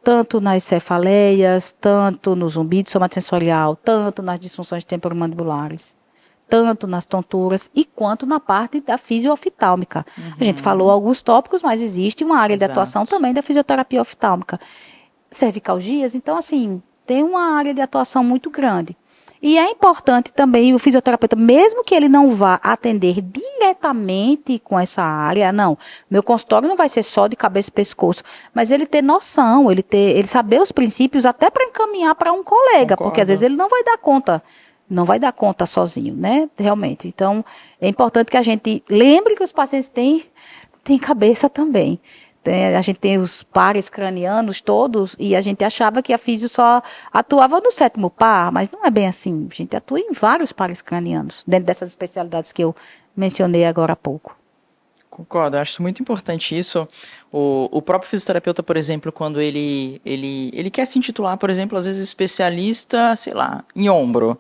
tanto nas cefaleias, tanto no zumbido somatosensorial, tanto nas disfunções temporomandibulares, tanto nas tonturas e quanto na parte da fisiooftalmica. A gente falou alguns tópicos, mas existe uma área de atuação também da fisioterapia oftálmica. Cervicalgias, então assim, tem uma área de atuação muito grande. E é importante também o fisioterapeuta, mesmo que ele não vá atender diretamente com essa área, não, meu consultório não vai ser só de cabeça e pescoço, mas ele ter noção, ele saber os princípios até para encaminhar para um colega, porque às vezes ele não vai dar conta sozinho, né, realmente. Então, é importante que a gente lembre que os pacientes têm cabeça também. A gente tem os pares cranianos todos e a gente achava que a fisio só atuava no 7º par, mas não é bem assim. A gente atua em vários pares cranianos, dentro dessas especialidades que eu mencionei agora há pouco. Concordo, eu acho muito importante isso. O próprio fisioterapeuta, por exemplo, quando ele quer se intitular, por exemplo, às vezes especialista, sei lá, em ombro.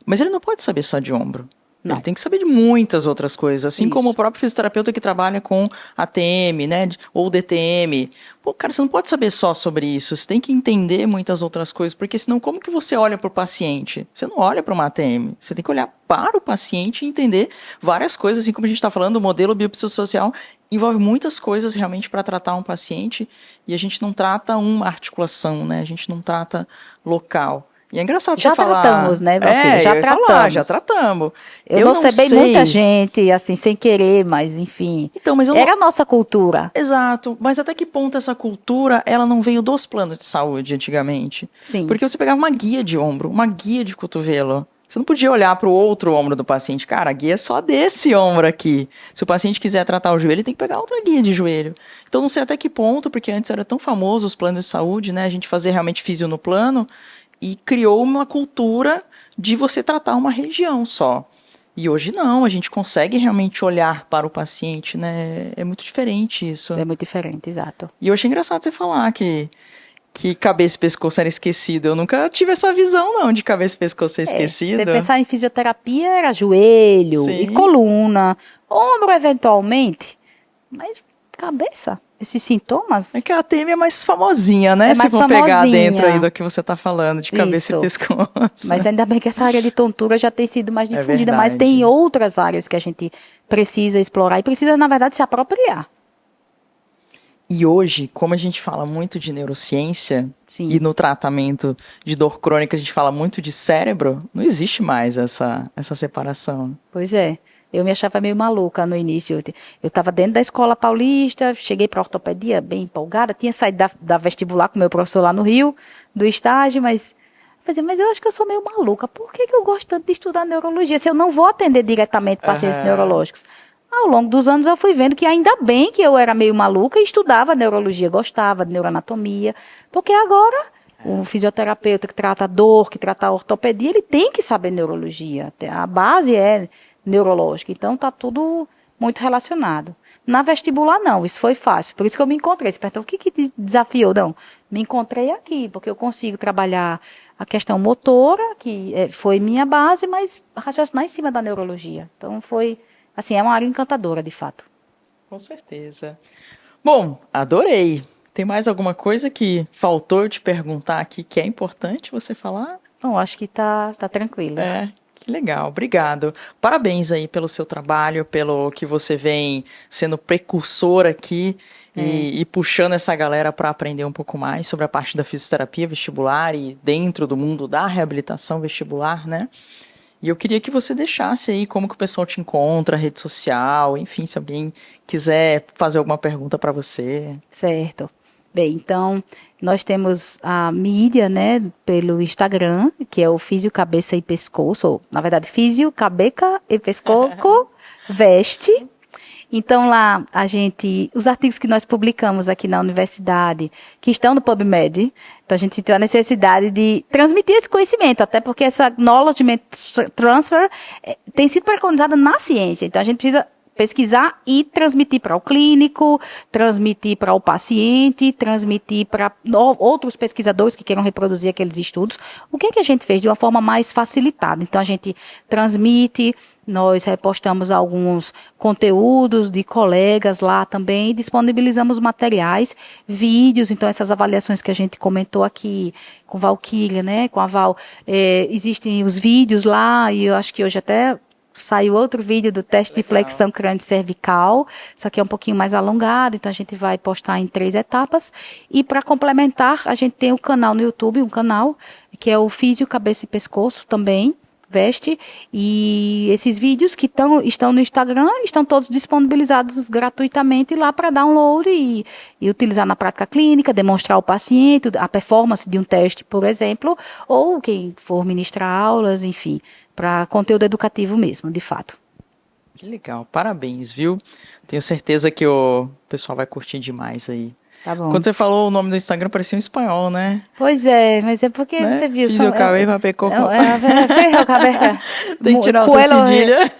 Mas ele não pode saber só de ombro. Não. Ele tem que saber de muitas outras coisas, assim Isso. como o próprio fisioterapeuta que trabalha com ATM, né, ou DTM. Pô, cara, você não pode saber só sobre isso, você tem que entender muitas outras coisas, porque senão como que você olha para o paciente? Você não olha para uma ATM, você tem que olhar para o paciente e entender várias coisas, assim como a gente está falando, o modelo biopsicossocial envolve muitas coisas realmente para tratar um paciente, e a gente não trata uma articulação, né, a gente não trata local. E é engraçado Já você falar... tratamos, né, Valquíria? Já eu ia falar, tratamos. já tratamos. Eu não nocebei sei... muita gente, assim, sem querer, mas enfim. Então, mas eu Era não... a nossa cultura. Exato, mas até que ponto essa cultura, ela não veio dos planos de saúde antigamente? Sim. Porque você pegava uma guia de ombro, uma guia de cotovelo. Você não podia olhar para o outro ombro do paciente. Cara, a guia é só desse ombro aqui. Se o paciente quiser tratar o joelho, ele tem que pegar outra guia de joelho. Então, não sei até que ponto, porque antes era tão famoso os planos de saúde, né? A gente fazia realmente físio no plano e criou uma cultura de você tratar uma região só. E hoje não, a gente consegue realmente olhar para o paciente, né? É muito diferente isso. É muito diferente, exato. E eu achei engraçado você falar que cabeça e pescoço era esquecido. Eu nunca tive essa visão, não, de cabeça e pescoço ser esquecido. Você pensar em fisioterapia era joelho Sim. e coluna, ombro eventualmente, mas cabeça, esses sintomas. É que a ATM é mais famosinha, né? É mais Se for pegar famosinha. dentro aí do que você tá falando, de cabeça Isso. e pescoço. Mas ainda bem que essa área de tontura já tem sido mais difundida, mas verdade. tem outras áreas que a gente precisa explorar e precisa, na verdade, se apropriar. E hoje, como a gente fala muito de neurociência, Sim. e no tratamento de dor crônica a gente fala muito de cérebro, não existe mais essa separação. Pois é. Eu me achava meio maluca no início. Eu estava dentro da escola paulista, cheguei para ortopedia bem empolgada, tinha saído da vestibular com meu professor lá no Rio, do estágio, mas eu acho que eu sou meio maluca. Por que eu gosto tanto de estudar neurologia se eu não vou atender diretamente pacientes neurológicos? Ao longo dos anos eu fui vendo que ainda bem que eu era meio maluca e estudava neurologia, gostava de neuroanatomia, porque agora o fisioterapeuta que trata a dor, que trata a ortopedia, ele tem que saber neurologia. A base é neurológica, então está tudo muito relacionado. Na vestibular não, isso foi fácil, por isso que eu me encontrei. Você perguntou, o que te desafiou? Não, me encontrei aqui, porque eu consigo trabalhar a questão motora, que foi minha base, mas raciocinar em cima da neurologia. Então foi, assim, é uma área encantadora, de fato. Com certeza. Bom, adorei. Tem mais alguma coisa que faltou eu te perguntar aqui que é importante você falar? Não, acho que tá tranquilo. Que legal, obrigado. Parabéns aí pelo seu trabalho, pelo que você vem sendo precursor aqui e puxando essa galera para aprender um pouco mais sobre a parte da fisioterapia vestibular e dentro do mundo da reabilitação vestibular, né? E eu queria que você deixasse aí como que o pessoal te encontra, rede social, enfim, se alguém quiser fazer alguma pergunta para você. Certo. Bem, então, nós temos a mídia, né, pelo Instagram, que é o Físio Cabeça e Pescoço, ou, na verdade, Físio Cabeça e Pescoço Veste. Então, lá, os artigos que nós publicamos aqui na universidade, que estão no PubMed, então a gente tem a necessidade de transmitir esse conhecimento, até porque essa knowledge transfer tem sido preconizada na ciência, então a gente precisa pesquisar e transmitir para o clínico, transmitir para o paciente, transmitir para outros pesquisadores que queiram reproduzir aqueles estudos. O que a gente fez de uma forma mais facilitada? Então, a gente transmite, nós repostamos alguns conteúdos de colegas lá também e disponibilizamos materiais, vídeos, então essas avaliações que a gente comentou aqui com Valquíria, né, com a Val, existem os vídeos lá e eu acho que hoje até saiu outro vídeo do teste de flexão crânio-cervical, só que é um pouquinho mais alongado, então a gente vai postar em 3 etapas. E para complementar, a gente tem o canal no YouTube, um canal que é o Físio Cabeça e Pescoço também, Veste, e esses vídeos que estão no Instagram estão todos disponibilizados gratuitamente lá para download e utilizar na prática clínica, demonstrar ao paciente a performance de um teste, por exemplo, ou quem for ministrar aulas, enfim, para conteúdo educativo mesmo, de fato. Que legal, parabéns, viu? Tenho certeza que o pessoal vai curtir demais aí. Tá bom. Quando você falou o nome do Instagram, parecia um espanhol, né? Pois é, mas é porque Né? você viu... Fisiocabelo, papecocô. Tem que tirar o cedilha.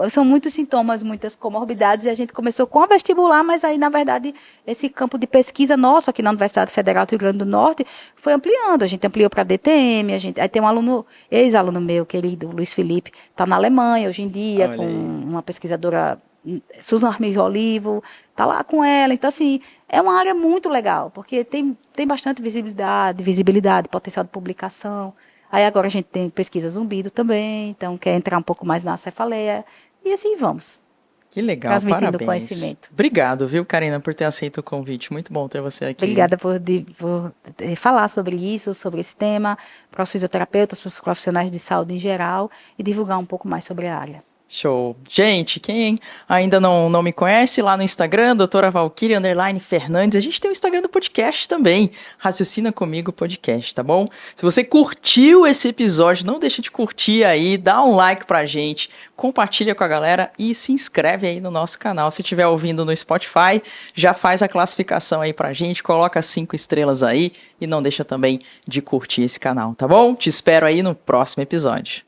São muitos sintomas, muitas comorbidades, e a gente começou com a vestibular, mas aí, na verdade, esse campo de pesquisa nosso aqui na Universidade Federal do Rio Grande do Norte foi ampliando. A gente ampliou para DTM, aí tem um aluno, ex-aluno meu, querido, Luiz Felipe, está na Alemanha hoje em dia, Olha com aí. uma pesquisadora, Susan Armijo-Olivo, está lá com ela. Então, assim, é uma área muito legal, porque tem bastante visibilidade, potencial de publicação. Aí agora a gente tem pesquisa zumbido também, então quer entrar um pouco mais na cefaleia. E assim vamos, Que legal, transmitindo parabéns. conhecimento. Obrigado, viu, Karina, por ter aceito o convite. Muito bom ter você aqui. Obrigada por falar sobre isso, sobre esse tema, para os fisioterapeutas, para os profissionais de saúde em geral, e divulgar um pouco mais sobre a área. Show. Gente, quem ainda não me conhece, lá no Instagram, doutora Valquíria _Fernandes, a gente tem o Instagram do podcast também, Raciocina Comigo Podcast, tá bom? Se você curtiu esse episódio, não deixa de curtir aí, dá um like pra gente, compartilha com a galera e se inscreve aí no nosso canal. Se estiver ouvindo no Spotify, já faz a classificação aí pra gente, coloca 5 estrelas aí e não deixa também de curtir esse canal, tá bom? Te espero aí no próximo episódio.